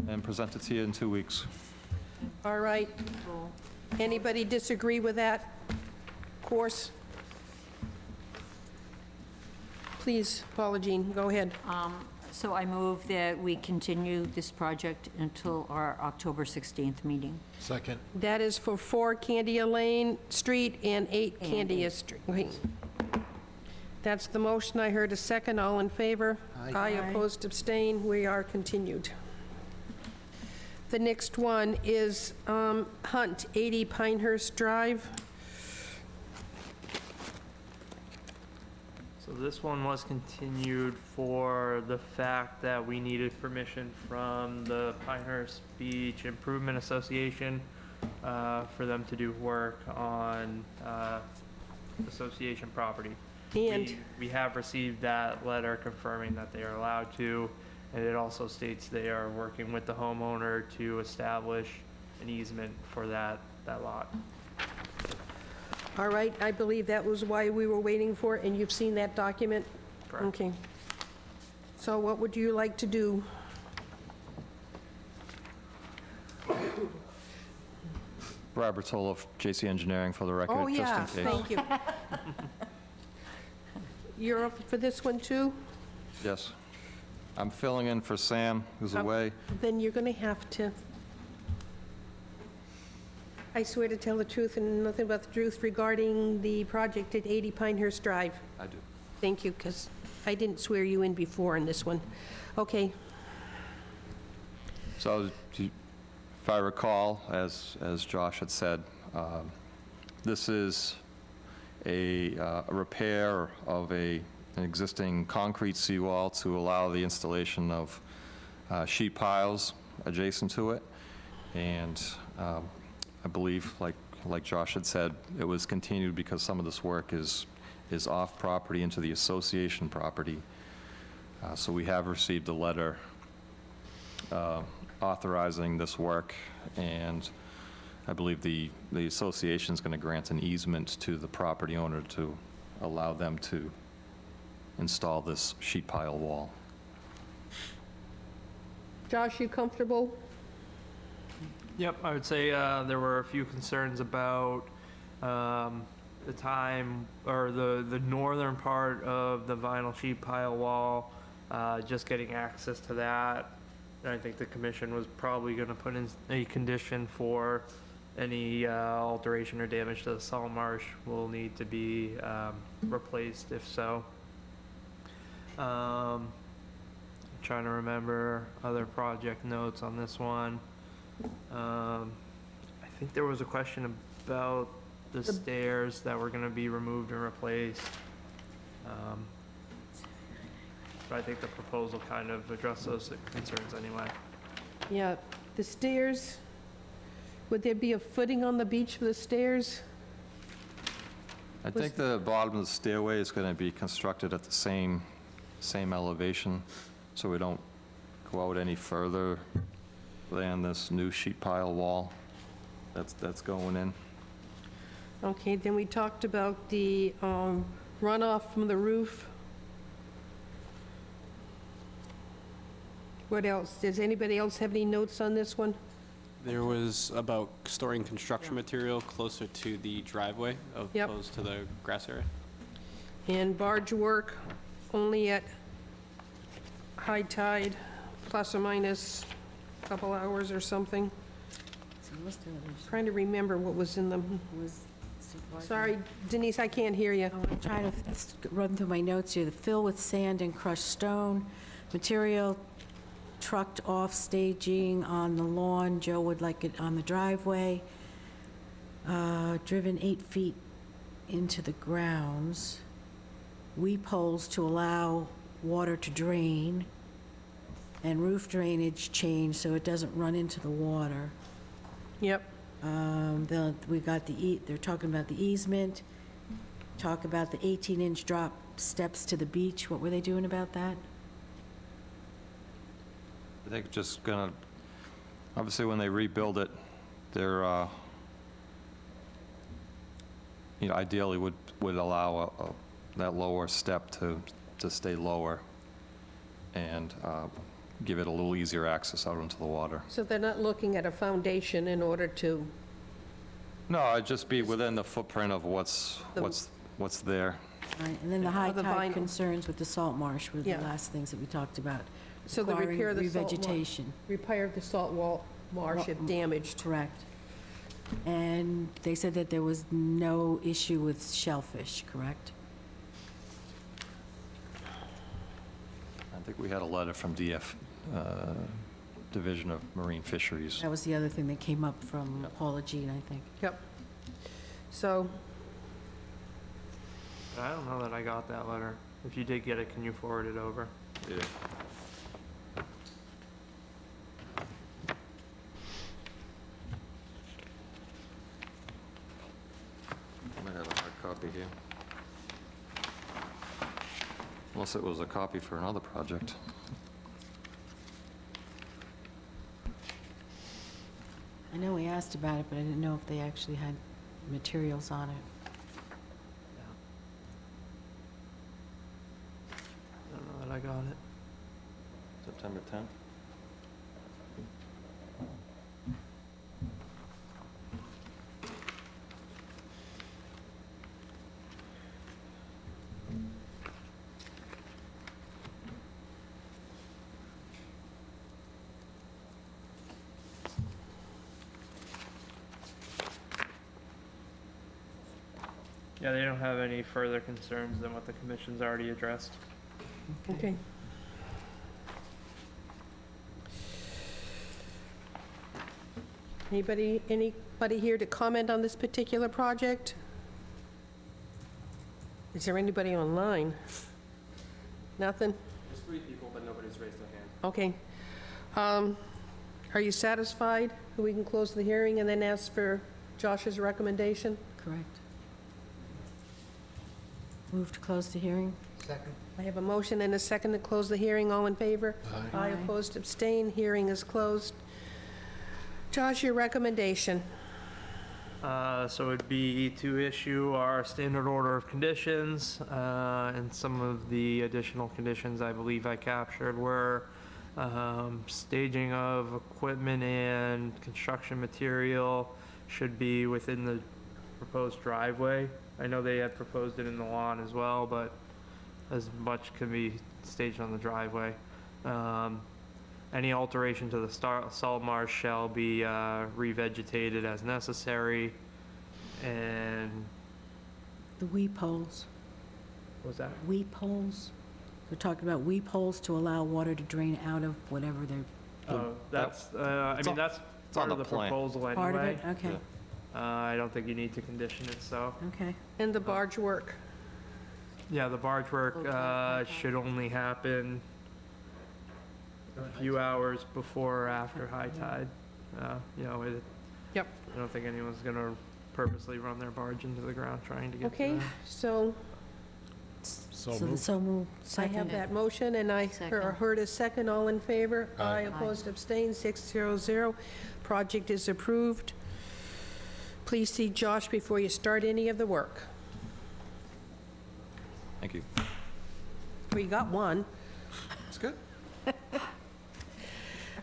and present it to you in 2 weeks. All right. Cool. Anybody disagree with that course? Please, Paula Jean, go ahead. So I move that we continue this project until our October 16th meeting. Second. That is for 4 Candia Lane Street and 8 Candia Street. Okay. That's the motion. I heard a second. All in favor? Aye. Aye, opposed, abstain. We are continued. The next one is Hunt, 80 Pinehurst Drive. So So this one was continued for the fact that we needed permission from the Pinehurst Beach Improvement Association for them to do work on association property. And We have received that letter confirming that they are allowed to, and it also states they are working with the homeowner to establish an easement for that lot. all right, I believe that was why we were waiting for it, and you've seen that document? Correct. Okay. So what would you like to do? Robert Toloff, JC Engineering, for the record, Oh, yeah, just in case. thank you. You're up for this one, too? Yes. I'm filling in for Sam, who's away. Then you're going to have to, I swear to tell the truth and nothing but the truth regarding the project at 80 Pinehurst Drive. I do. Thank you, because I didn't swear you in before on this one. Okay, So, if I recall, as Josh had said, this is a repair of an existing concrete seawall to allow the installation of sheet piles adjacent to it. And I believe, like Josh had said, it was continued because some of this work is off property into the association property. So we have received a letter authorizing this work, and I believe the association's going to grant an easement to the property owner to allow them to install this sheet pile wall. Josh, you comfortable? Yep, I would say there were a few concerns about the time, or the northern part of the vinyl sheet pile wall, just getting access to that. And I think the commission was probably going to put in a condition for any alteration or damage to the salt marsh will need to be replaced if so. Trying to remember other project notes on this one. I think there was a question about the stairs that were going to be removed and replaced. But I think the proposal kind of addressed those concerns anyway. Yeah, the stairs, would there be a footing on the beach for the stairs? I think the bottom of the stairway is going to be constructed at the same elevation, so we don't go out any further than this new sheet pile wall that's going in. Okay, then we talked about the runoff from the roof. What else? Does anybody else have any notes on this one? There was about storing construction material closer to the driveway Yep. opposed to the grass area. And barge work only at high tide, plus or minus a couple hours or something. So most of it Trying to remember what was in them. was supervisor. Sorry, Denise, I can't hear you. I'm trying to run through my notes here. The fill with sand and crushed stone, material trucked off staging on the lawn, Joe would like it on the driveway, driven 8 feet into the grounds, weep holes to allow water to drain, and roof drainage change so it doesn't run into the water. Yep. They're talking about the easement, talk about the 18-inch drop steps to the beach. What were they doing about that? They're just gonna, obviously, when they rebuild it, they're, ideally would allow that lower step to stay lower and give it a little easier access out into the water. So they're not looking at a foundation in order to, No, it'd just be within the footprint of what's there. All right, and then the high the tide vinyl. concerns with the salt marsh were the Yeah. last things that we talked about. so the Requiring repair of the salt revegetation. repair of the salt wall marsh if damaged. Correct. And they said that there was no issue with shellfish, correct? I think we had a letter from DF, Division of Marine Fisheries. That was the other thing that came up from Paula Jean, I think. Yep. So, I don't know that I got that letter. If you did get it, can you forward it over? Yeah. I might have a hard copy here. Unless it was a copy for another project. I know we asked about it, but I didn't know if they actually had materials on it. I don't know that I got it. September 10th? Yeah, they don't have any further concerns than what the commission's already addressed. Okay. Anybody here to comment on this particular project? Is there anybody online? Nothing? There's 3 people, but nobody's raised their hand. Okay. Are you satisfied? We can close the hearing and then ask for Josh's recommendation? Correct. Move to close the hearing? Second. I have a motion and a second to close the hearing. All in favor? Aye. Aye, opposed, abstain. Hearing is closed. Josh, your recommendation? So it'd be to issue our standard order of conditions, and some of the additional conditions I believe I captured were staging of equipment and construction material should be within the proposed driveway. I know they had proposed it in the lawn as well, but as much can be staged on the driveway. Any alteration to the salt marsh shall be revegetated as necessary, and The weep holes. what was that? Weep holes. We're talking about weep holes to allow water to drain out of whatever they're, Oh, that's, I it's mean, on- that's it's on part of the the plan. proposal anyway. part of it? Okay, I don't think you need to condition it, so. okay. And the barge work? Yeah, the barge work Okay. should only happen a few hours before or after high tide. You know, Yep. I don't think anyone's gonna purposely run their barge into the ground trying to get to Okay, that. so So So moved. so move, I second. have that motion, and I Second. heard a second. All in favor? Aye. Opposed, abstained, 600. Project is approved. Please see Josh before you start any of the work. Thank you. We got one. That's good.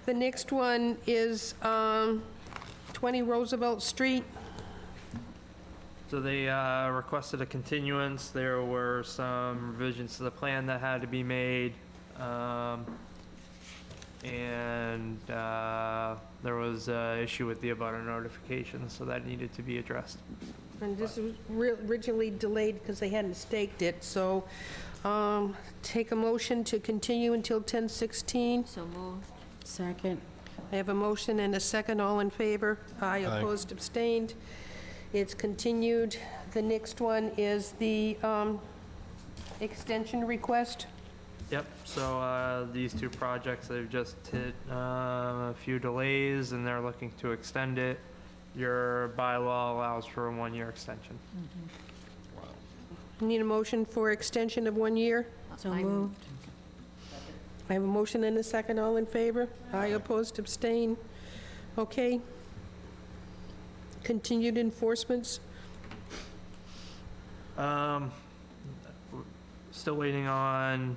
The next one is 20 Roosevelt Street. So they requested a continuance. There were some revisions to the plan that had to be made. And there was an issue with the abutter notification, so that needed to be addressed. And this was originally delayed because they hadn't staked it, so take a motion to continue until 10/16. So moved. Second. I have a motion and a second. All in favor? Aye, Aye. opposed, abstained. It's continued. The next one is the extension request. Yep, so these two projects, they've just hit a few delays, and they're looking to extend it. Your bylaw allows for a 1-year extension. Need a motion for extension of 1 year? So I- moved. I have a motion and a second. All in favor? Aye, opposed, abstained. Okay. Continued enforcements. Still waiting on,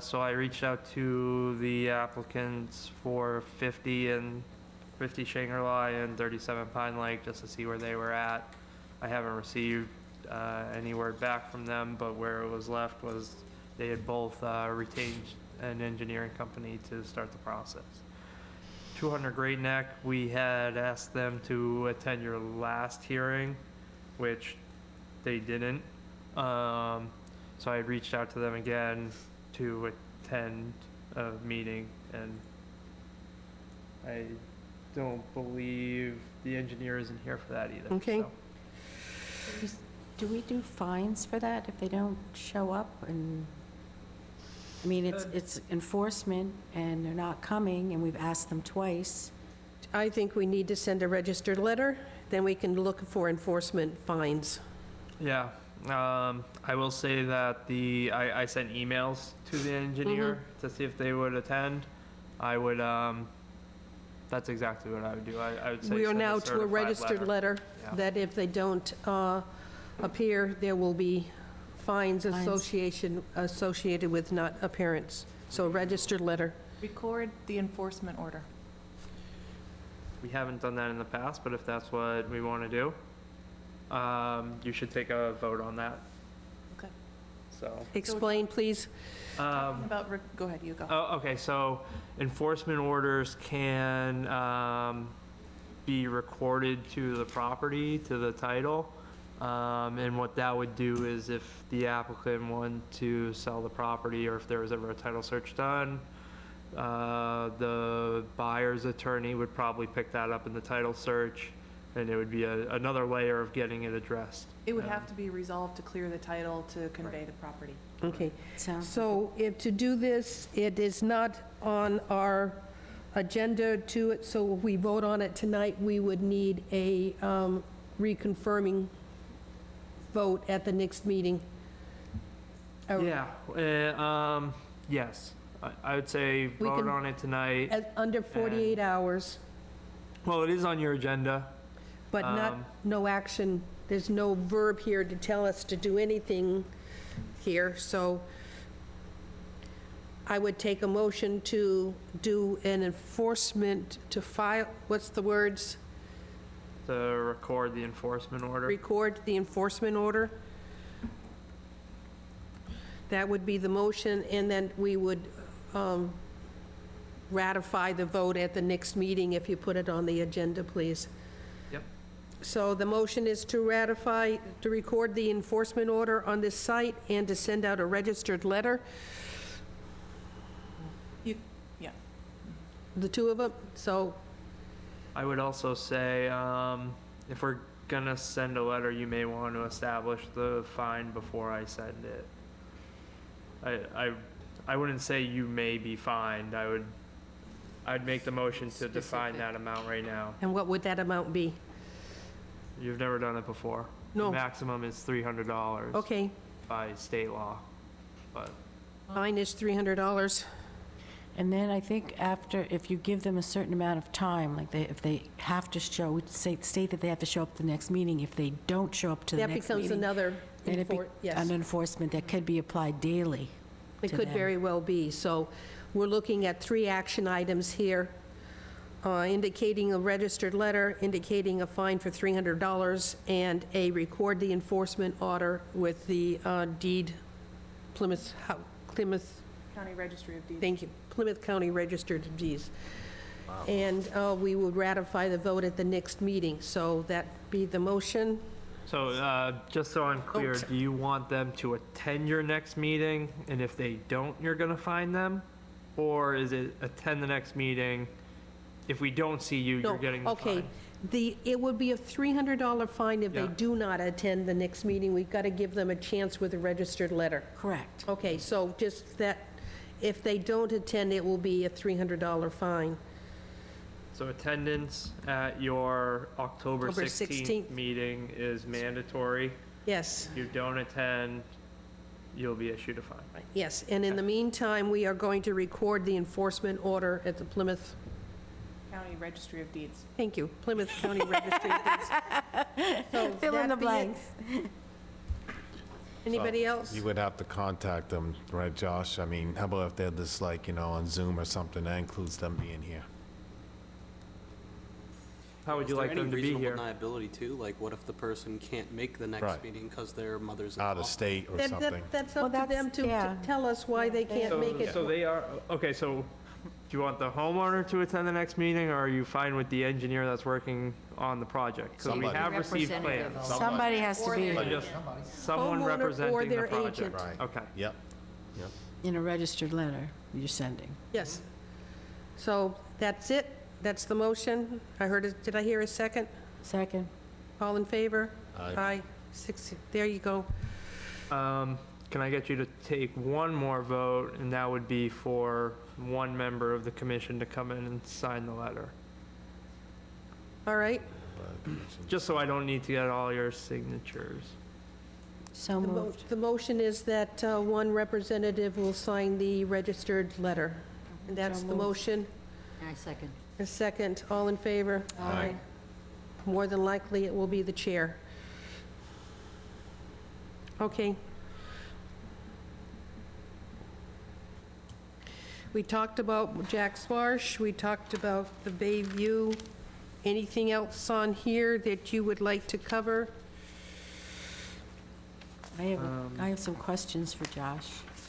so I reached out to the applicants for 50 Shangri-La and 37 Pine Lake just to see where they were at. I haven't received any word back from them, but where it was left was they had both retained an engineering company to start the process. 200 Great Neck, we had asked them to attend your last hearing, which they didn't. So I had reached out to them again to attend a meeting, and I don't believe the engineer isn't here for that either. Okay. so. Do we do fines for that if they don't show up? And I mean, it's enforcement, and they're not coming, and we've asked them twice. I think we need to send a registered letter, then we can look for enforcement fines. Yeah, I will say that I sent emails to the engineer to see if they would attend. I would, that's exactly what I would do. I would say We are send now to a certified registered letter Yeah. that if they don't appear, there will be fines associated with not appearance. So a registered letter. Record the enforcement order. We haven't done that in the past, but if that's what we want to do, you should take a vote on that. Okay. So, Explain, please. Talking about, go ahead, you go. oh, okay, so enforcement orders can be recorded to the property, to the title. And what that would do is if the applicant wanted to sell the property, or if there was ever a title search done, the buyer's attorney would probably pick that up in the title search, and it would be another layer of getting it addressed. It would have to be resolved to clear the title to convey the property. Okay. Sounds So if to do this, it is not on our agenda to it, so if we vote on it tonight, we would need a reconfirming vote at the next meeting. Yeah, yes. I would say We vote can- on it tonight. Under 48 hours, Well, it is on your agenda. but not, no action. There's no verb here to tell us to do anything here, so I would take a motion to do an enforcement, to file, what's the words? To record the enforcement order. Record the enforcement order. That would be the motion, and then we would ratify the vote at the next meeting if you put it on the agenda, please. Yep. So the motion is to ratify, to record the enforcement order on this site and to send out a registered letter, Yeah. the two of them. So, I would also say, if we're gonna send a letter, you may want to establish the fine before I send it. I wouldn't say you may be fined. I'd make the motion to define that amount right now. and what would that amount be? You've never done it before. No. The maximum is $300 Okay, by state law, but fine is $300. And then I think after, if you give them a certain amount of time, like if they have to show, state that they have to show up to the next meeting, if they don't show up to the That next becomes meeting, another, then it be yes. an enforcement that could be applied daily. It to could them. very well be. So we're looking at 3 action items here, indicating a registered letter, indicating a fine for $300, and a record the enforcement order with the deed, Plymouth, County Registry of Deeds. thank you, Plymouth County Registered of Deeds. And we would ratify the vote at the next meeting. So that be the motion. So, just so I'm clear, Oops. do you want them to attend your next meeting, and if they don't, you're gonna fine them? Or is it attend the next meeting, if we don't see you, No, you're getting the okay. fine? It would be a $300 fine if they Yeah. do not attend the next meeting. We've got to give them a chance with a registered letter. Correct. Okay, so just that, if they don't attend, it will be a $300 fine. So attendance at your October October 16th 16th. meeting is mandatory. Yes, If you don't attend, you'll be issued a fine. yes. And in the meantime, we are going to record the enforcement order at the Plymouth, County Registry of Deeds. thank you, Plymouth County Registry of Deeds. So Fill in that the be it. blanks. Anybody So else? You would have to contact them, right, Josh? I mean, how about if they're just like, on Zoom or something, that includes them being here? How would you like them to be Is there any here? reasonable liability too? Like, what if the person can't make the next Right. meeting because their mother's in Out of hospital? state or That- something? That's Well, up to them that's- to yeah. tell us why they can't make it. So they are, okay, so do you want the homeowner to attend the next meeting, or are you fine with the engineer that's working on the project? Because we Somebody. have received Representative. plans. Somebody has to be So just someone Homeowner or representing the their project. agent. Right. Okay. Yep. in a registered letter you're sending. Yes. So that's it? That's the motion? I heard it, did I hear a second? Second. All in favor? Aye. Aye. 6, there you go. Can I get you to take one more vote, and that would be for one member of the commission to come in and sign the letter? All right? Just so I don't need to get all your signatures. So moved. The motion is that one representative will sign the registered letter. And that's So the moved. motion. I second. A second, all in favor? Aye. More than likely, it will be the chair. Okay. We talked about Jack's Marsh, we talked about the Bayview. Anything else on here that you would like to cover? I have some questions for Josh.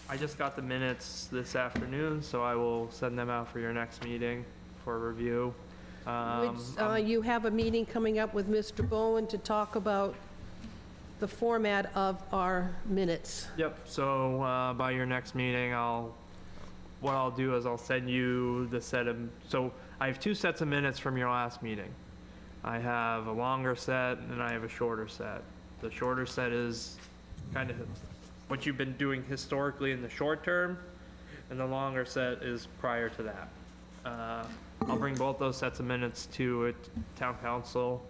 I just got the minutes this afternoon, so I will send them out for your next meeting for review. You have a meeting coming up with Mr. Bowen to talk about the format of our minutes. Yep, so by your next meeting, what I'll do is I'll send you the set of, so I have two sets of minutes from your last meeting. I have a longer set and I have a shorter set. The shorter set is kind of what you've been doing historically in the short term, and the longer set is prior to that. I'll bring both those sets of minutes to town council,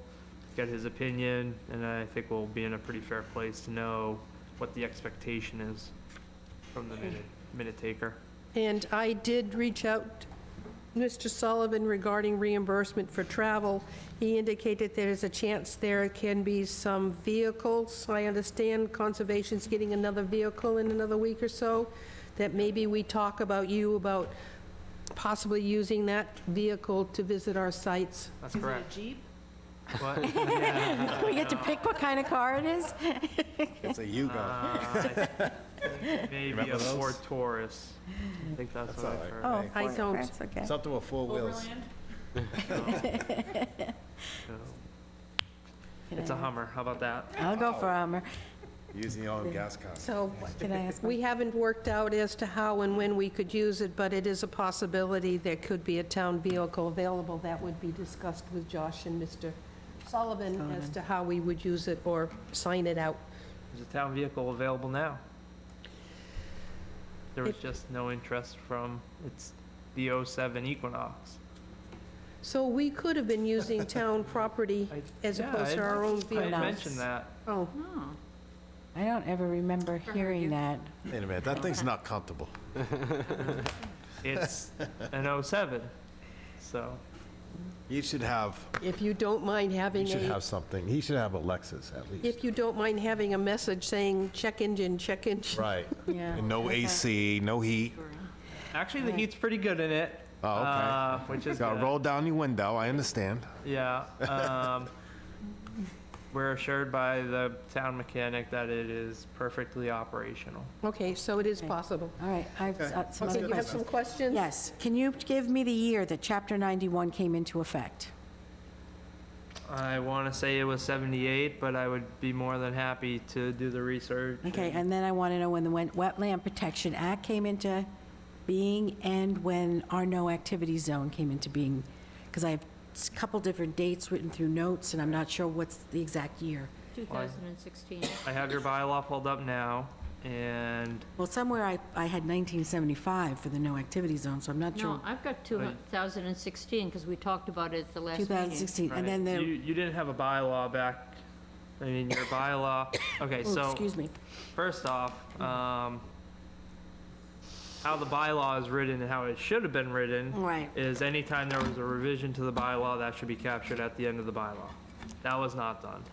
get his opinion, and I think we'll be in a pretty fair place to know what the expectation is from the minute taker. And I did reach out to Mr. Sullivan regarding reimbursement for travel. He indicated there's a chance there can be some vehicles. I understand Conservation's getting another vehicle in another week or so, that maybe we talk about possibly using that vehicle to visit our sites. That's correct. Is it a Jeep? What? We get to pick what kind of car it is? It's a Yugo. Maybe Remember a those? Ford Taurus. I think that's what all I've right. heard. Oh, I don't. That's okay. Something with four wheels. So, It's a Hummer, how about that? I'll go for Hummer. Using your own gas car. So Can I ask? we haven't worked out as to how and when we could use it, but it is a possibility there could be a town vehicle available. That would be discussed with Josh and Mr. Sullivan as to how we would use it or sign it out. There's a town vehicle available now. There was just no interest from, it's the '07 Equinox. So we could have been using town property as opposed to our own I vehicle. mentioned that. Oh, Oh, I don't ever remember hearing that. Wait a minute, that thing's not comfortable. It's an '07, so. You should have, if you don't mind having you should a, have something. He should have a Lexus at least. if you don't mind having a message saying, check engine, check engine. Right. Yeah. And no AC, no heat. Actually, the heat's pretty good in it. Oh, okay. Which is Got to good. roll down your window, I understand. Yeah. We're assured by the town mechanic that it is perfectly operational. Okay, so it is possible. All right, I have some Okay, other you have some questions. questions? Yes, can you give me the year that Chapter 91 came into effect? I want to say it was 78, but I would be more than happy to do the research. Okay, and then I want to know when the Wetland Protection Act came into being and when our no activity zone came into being, because I have a couple different dates written through notes, and I'm not sure what's the exact year. 2016. I have your bylaw pulled up now, and Well, somewhere I had 1975 for the no activity zone, so I'm not sure. No, I've got 2016, because we talked about it at the last meeting. 2016, and then right, the, you didn't have a bylaw back, I mean, your bylaw, okay, oh, so excuse me. first off, how the bylaw is written and how it should have been written Right. is anytime there was a revision to the bylaw, that should be captured at the end of the bylaw. That was not done.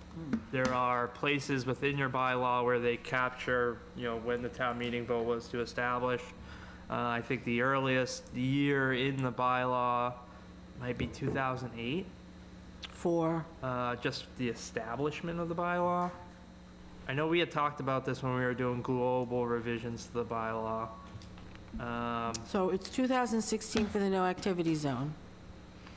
There are places within your bylaw where they capture, when the town meeting vote was to establish. I think the earliest year in the bylaw might be 2008, For, just the establishment of the bylaw. I know we had talked about this when we were doing global revisions to the bylaw. so it's 2016 for the no activity zone.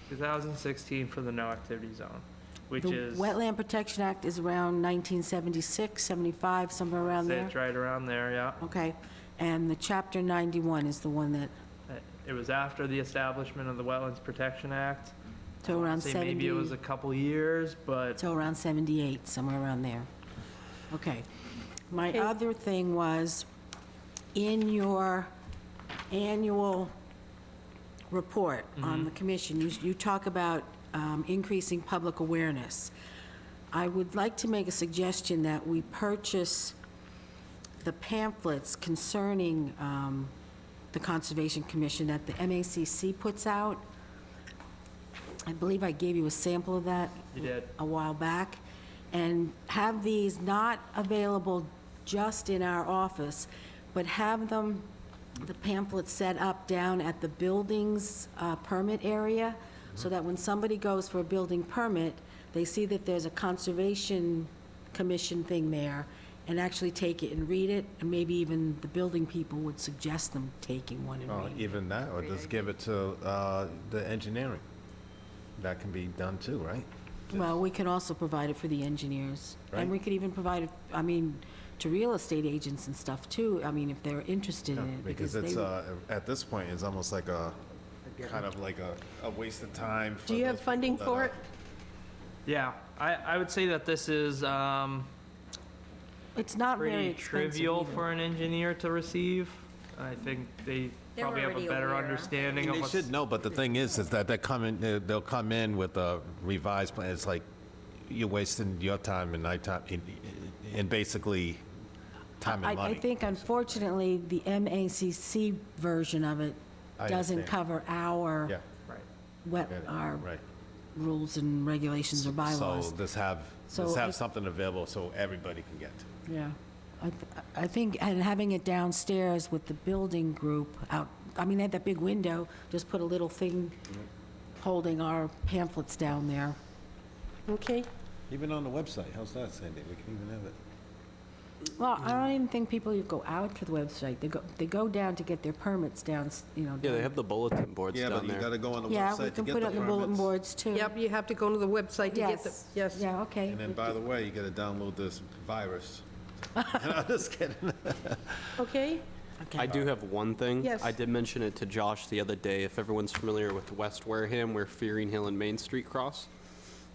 2016 for the no activity zone, which The is, Wetland Protection Act is around 1976, 75, somewhere around say there? it's right around there, yeah. Okay, and the Chapter 91 is the one that, It was after the establishment of the Wetlands Protection Act. so around Say maybe it was 70, a couple years, but so around 78, somewhere around there. Okay. My Okay. other thing was, in your annual report on the commission, you talk about increasing public awareness. I would like to make a suggestion that we purchase the pamphlets concerning the Conservation Commission that the MACC puts out. I believe I gave you a sample of that You did. a while back, and have these not available just in our office, but have them, the pamphlets set up down at the buildings permit area, so that when somebody goes for a building permit, they see that there's a Conservation Commission thing there, and actually take it and read it, and maybe even the building people would suggest them taking one and Or reading it. even that, or just give it to the engineering. That can be done too, right? Well, we can also provide it for the engineers. Right. And we could even provide it, I mean, to real estate agents and stuff too, I mean, if they're interested in it, Because because it's, they... at this point, it's almost like kind of like a waste of time. for Do you have those funding people for that it? Yeah, I would say that this is It's not very pretty expensive trivial either. for an engineer to receive. I think they They're probably have a already better aware. understanding of They what's... should know, but the thing is that they'll come in with a revised plan. It's like you're wasting your time and nighttime, and basically time and I money. think unfortunately, the MACC version of it I doesn't understand. cover our Yeah, Right. our right. rules and regulations or bylaws. So let's have So I- something available so everybody can get to. Yeah. I think, and having it downstairs with the building group out, I mean, they had that big window, just put a little thing holding our pamphlets down there. Okay, Even on the website, how's that, Sandy? We can even have it. Well, I don't even think people go out to the website. They go down to get their permits down, you know. Yeah, they down- have the bulletin boards Yeah, but down you there. gotta go on the Yeah, we website to can get put the it on the bulletin permits. boards too. yep, you have to go to the website to get the, Yes. yes. Yeah, okay. And then, by the way, you gotta download this virus. I'm just kidding. Okay, I do have one thing. Yes. I did mention it to Josh the other day. If everyone's familiar with West Wareham, where Fearing Hill and Main Street cross,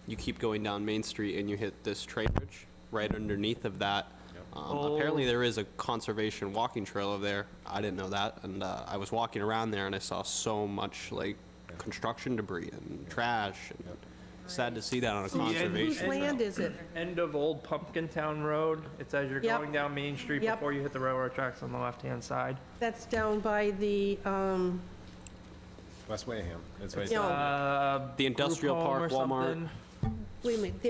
you keep going down Main Street and you hit this train bridge. Right underneath of that, apparently there is a conservation walking trail over there. I didn't know that, and I was walking around there and I saw so much like construction debris and trash. And sad to see that on a whose conservation. land is it? End of Old Pumpkin Town Road. It's as you're Yep. going down Main Street Yep. before you hit the railroad tracks on the left-hand side. That's down by the, West Wareham, it's right Yeah. there. The industrial Group home park, or Walmart. something. wait a minute,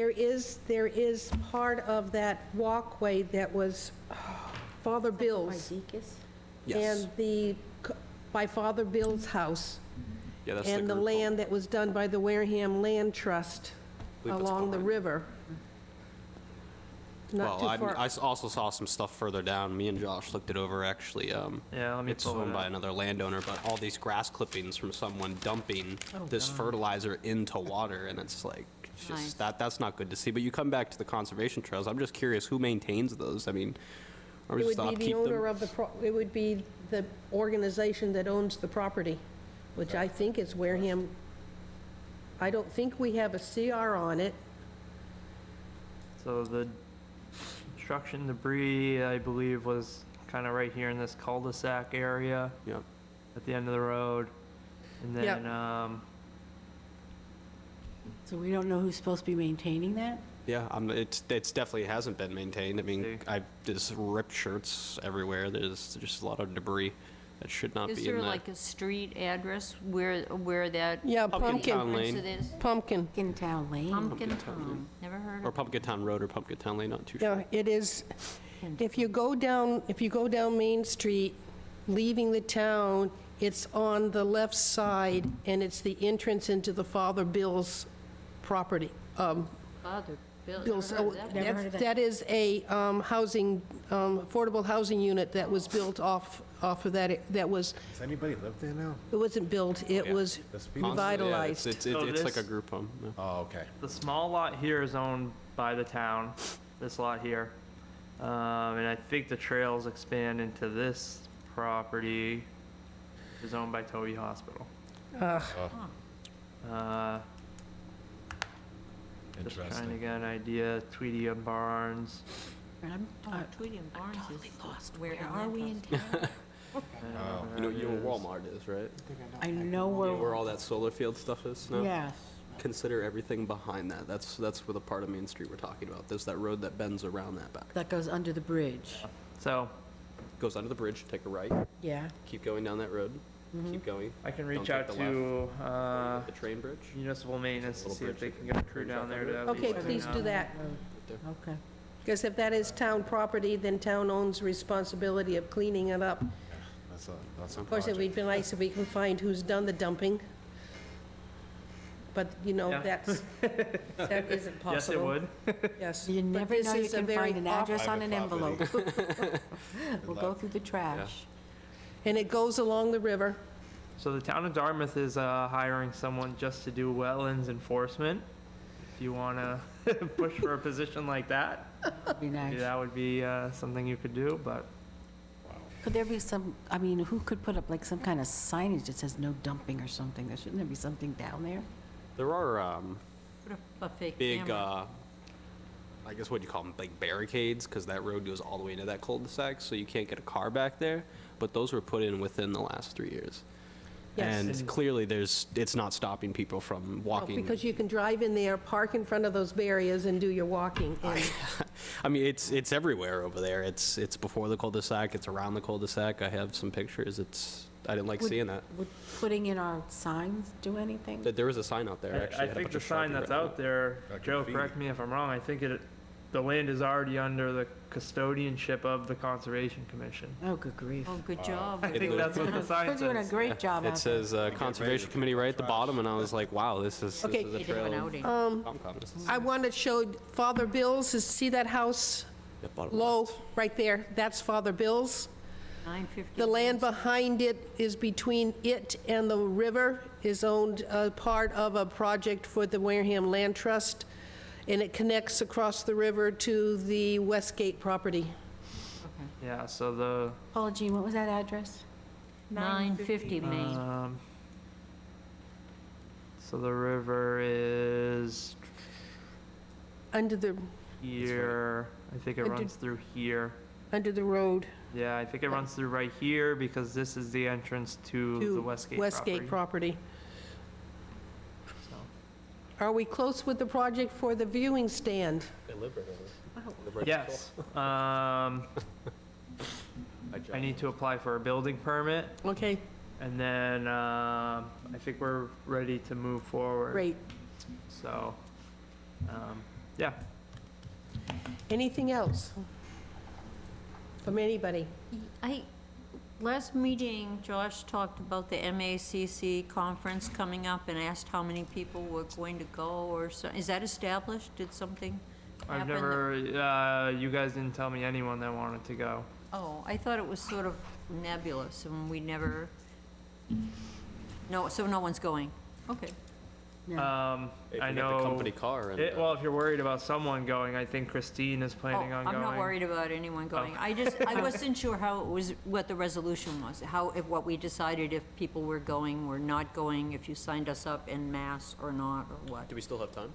there is part of that walkway that was Father Bill's. Yes. And by Father Bill's house. Yeah, that's And the group home. land that was done by the Wareham Land Trust Believe that's along the behind. river. Not too Well, far. I also saw some stuff further down. Me and Josh looked it over, actually. Yeah, let me It's pull it owned by up. another landowner, but all these grass clippings from someone dumping Oh, this fertilizer into water, and it's like, it's Nice. just, that's not good to see. But you come back to the conservation trails, I'm just curious, who maintains those? I mean, are we It just would be stop the keep owner them? of the, it would be the organization that owns the property, which I think is Wareham. I don't think we have a CR on it. So the construction debris, I believe, was kind of right here in this cul-de-sac area Yep. at the end of the road. And Yep. then, So we don't know who's supposed to be maintaining that? Yeah, it's definitely hasn't been maintained. I mean, See. there's ripped shirts everywhere. There's just a lot of debris that should not Is be there in there. like a street address where that Yeah, Pumpkin Town Pumpkin, Lane. exit is? Pumpkin. In Town Lane? Pumpkin Pumpkin Town. Town, never heard Or of Pumpkin Town Road or Pumpkin Town Lane, not too Yeah, sure. it is, if you go down Main Street, leaving the town, it's on the left side, and it's the entrance into the Father Bill's property. Father Bill, Bill's, never heard of that. Never heard of that. that is a housing, affordable housing unit that was built off of that, that was, Does anybody live there now? it wasn't built, it Yeah. was There's people- revitalized. It's So like a this- group home. Yeah. Oh, okay. the small lot here is owned by the town, this lot here. And I think the trails expand into this property, which is owned by Toby Hospital. Just trying to Interesting. get an idea, Tweedy and Barnes. Oh, Tweedy and Barnes is, where are we in town? You know where Walmart is, right? I know You know where where, all that solar field stuff is now? yes. Consider everything behind that. That's where the part of Main Street we're talking about. There's that road that bends around that back. That goes under the bridge. So Goes under the bridge, take a right, Yeah. keep going down that road, keep going. I can Don't reach take out the to The train bridge. municipal maintenance to Little see if they bridge. can get a crew down there to at Okay, least please clean do up. that. Okay. Because if that is town property, then town owns responsibility of cleaning it up. That's a Of course, it project. would be nice if we can find who's done the dumping. But, you know, Yeah. that isn't possible. Yes, it would. Yes. You But never this know, you is a can very find an address on Private an envelope. property. We'll go through the trash. And it goes along the river. So the town of Dartmouth is hiring someone just to do wetlands enforcement. If you want to push for a position like that, That'd be maybe nice. that would be something you could do, but Could there be some, I mean, who could put up like some kind of signage that says no dumping or something? Shouldn't there be something down there? There are Put a fake big, camera. I guess what you call them, like barricades, because that road goes all the way into that cul-de-sac, so you can't get a car back there. But those were put in within the last 3 years. Yes. And clearly, it's not stopping people from Well, walking. because you can drive in there, park in front of those barriers and do your walking. And I mean, it's everywhere over there. It's before the cul-de-sac, it's around the cul-de-sac. I have some pictures. I didn't like Would- seeing that. Would putting in our signs do anything? There was a sign out there, actually. I had a think bunch the of sign Sharpie that's written on out there, That could Joe, be- correct me if I'm wrong, I think the land is already under the custodianship of the Conservation Commission. Oh, good grief. Oh, good job. I think that's what the sign They're doing a says. great job It out there. says Conservation Committee right at the bottom, and I was like, wow, this is Okay. a They did an trail. outing. Comcom. This is- I want to show Father Bill's, see that house Yeah, bottom low, left. right there? That's Father Bill's. 9:50. The land behind it is between it and the river, is owned part of a project for the Wareham Land Trust, and it connects across the river to the Westgate property. Yeah, so the, Paula Jean, what was that address? 950 Main. so the river is Under the here, I think it Under- runs through here. road Yeah, I think it runs through right here because this is the entrance to the to Westgate Westgate property. property. Are we close with the project for the viewing stand? They live right over there. Live right Yes. I need to apply for a building permit, Okay, and then I think we're ready to move forward. great. So, yeah. Anything else from anybody? Last meeting, Josh talked about the MACC conference coming up and asked how many people were going to go or so. Is that established? Did something I've happen? never, you guys didn't tell me anyone that wanted to go. Oh, I thought it was sort of nebulous and we never, no, so no one's going. Okay. If I you get know. the company car and. Well, if you're worried about someone going, I think Christine is Oh, planning on going. I'm not worried about anyone going. I wasn't sure how it was, what the resolution was, what we decided if people were going, were not going, if you signed us up en masse or not, or what. Do we still have time?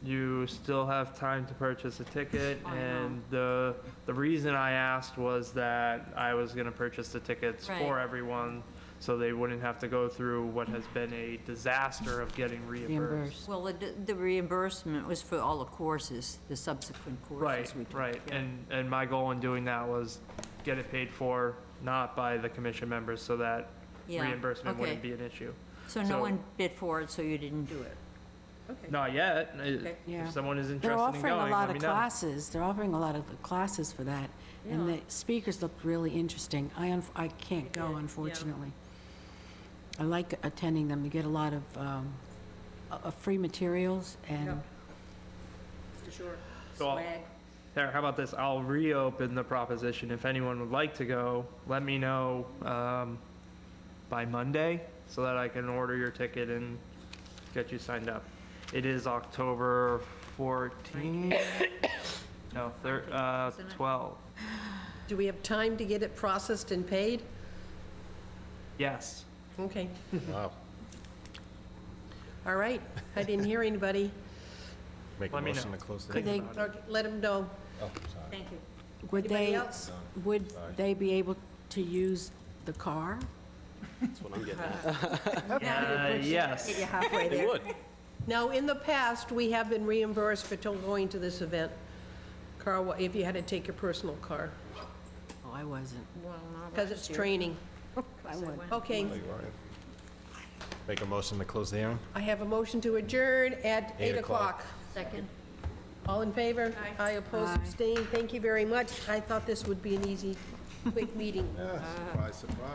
You still have time to purchase a ticket, I know. and the reason I asked was that I was gonna purchase the tickets for Right. everyone, so they wouldn't have to go through what has been a disaster of getting reimbursed. Reimbursed. Well, the reimbursement was for all the courses, the subsequent courses Right, we took. right, yeah. and my goal in doing that was get it paid for, not by the commission members, so that Yeah, reimbursement wouldn't okay. be an issue. So no so- one bid for it, so you didn't do it? Okay. Not yet. Okay. Yeah. If someone is They're interested in offering a going, lot let of me know. classes. They're offering a lot of classes for that. And Yeah. the speakers look really interesting. I can't go, did, yeah. unfortunately. I like attending them. You get a lot of free materials and For sure. So I'll- There, how about this? I'll reopen the proposition. If anyone would like to go, let me know by Monday so that I can order your ticket and get you signed up. It is October 14th? No, 12th. Do we have time to get it processed and paid? Yes. Okay, Wow. all right. I didn't hear anybody. Make a Let me motion know. to close the could meeting. they, Okay, let them know. Oh, sorry. Thank you. Would Anybody they, else? would they be able to use the car? That's what I'm getting at. Yes. Get you halfway They there. would. Now, in the past, we have been reimbursed for going to this event, if you had to take your personal car, Oh, I wasn't. Well, not because last it's year. training. I went. Okay, Make a motion to close the hearing? I have a motion to adjourn at 8 o'clock. Second. All in favor? Aye. Oppose, Aye. abstain. Thank you very much. I thought this would be an easy, quick meeting. Yeah, surprise, surprise.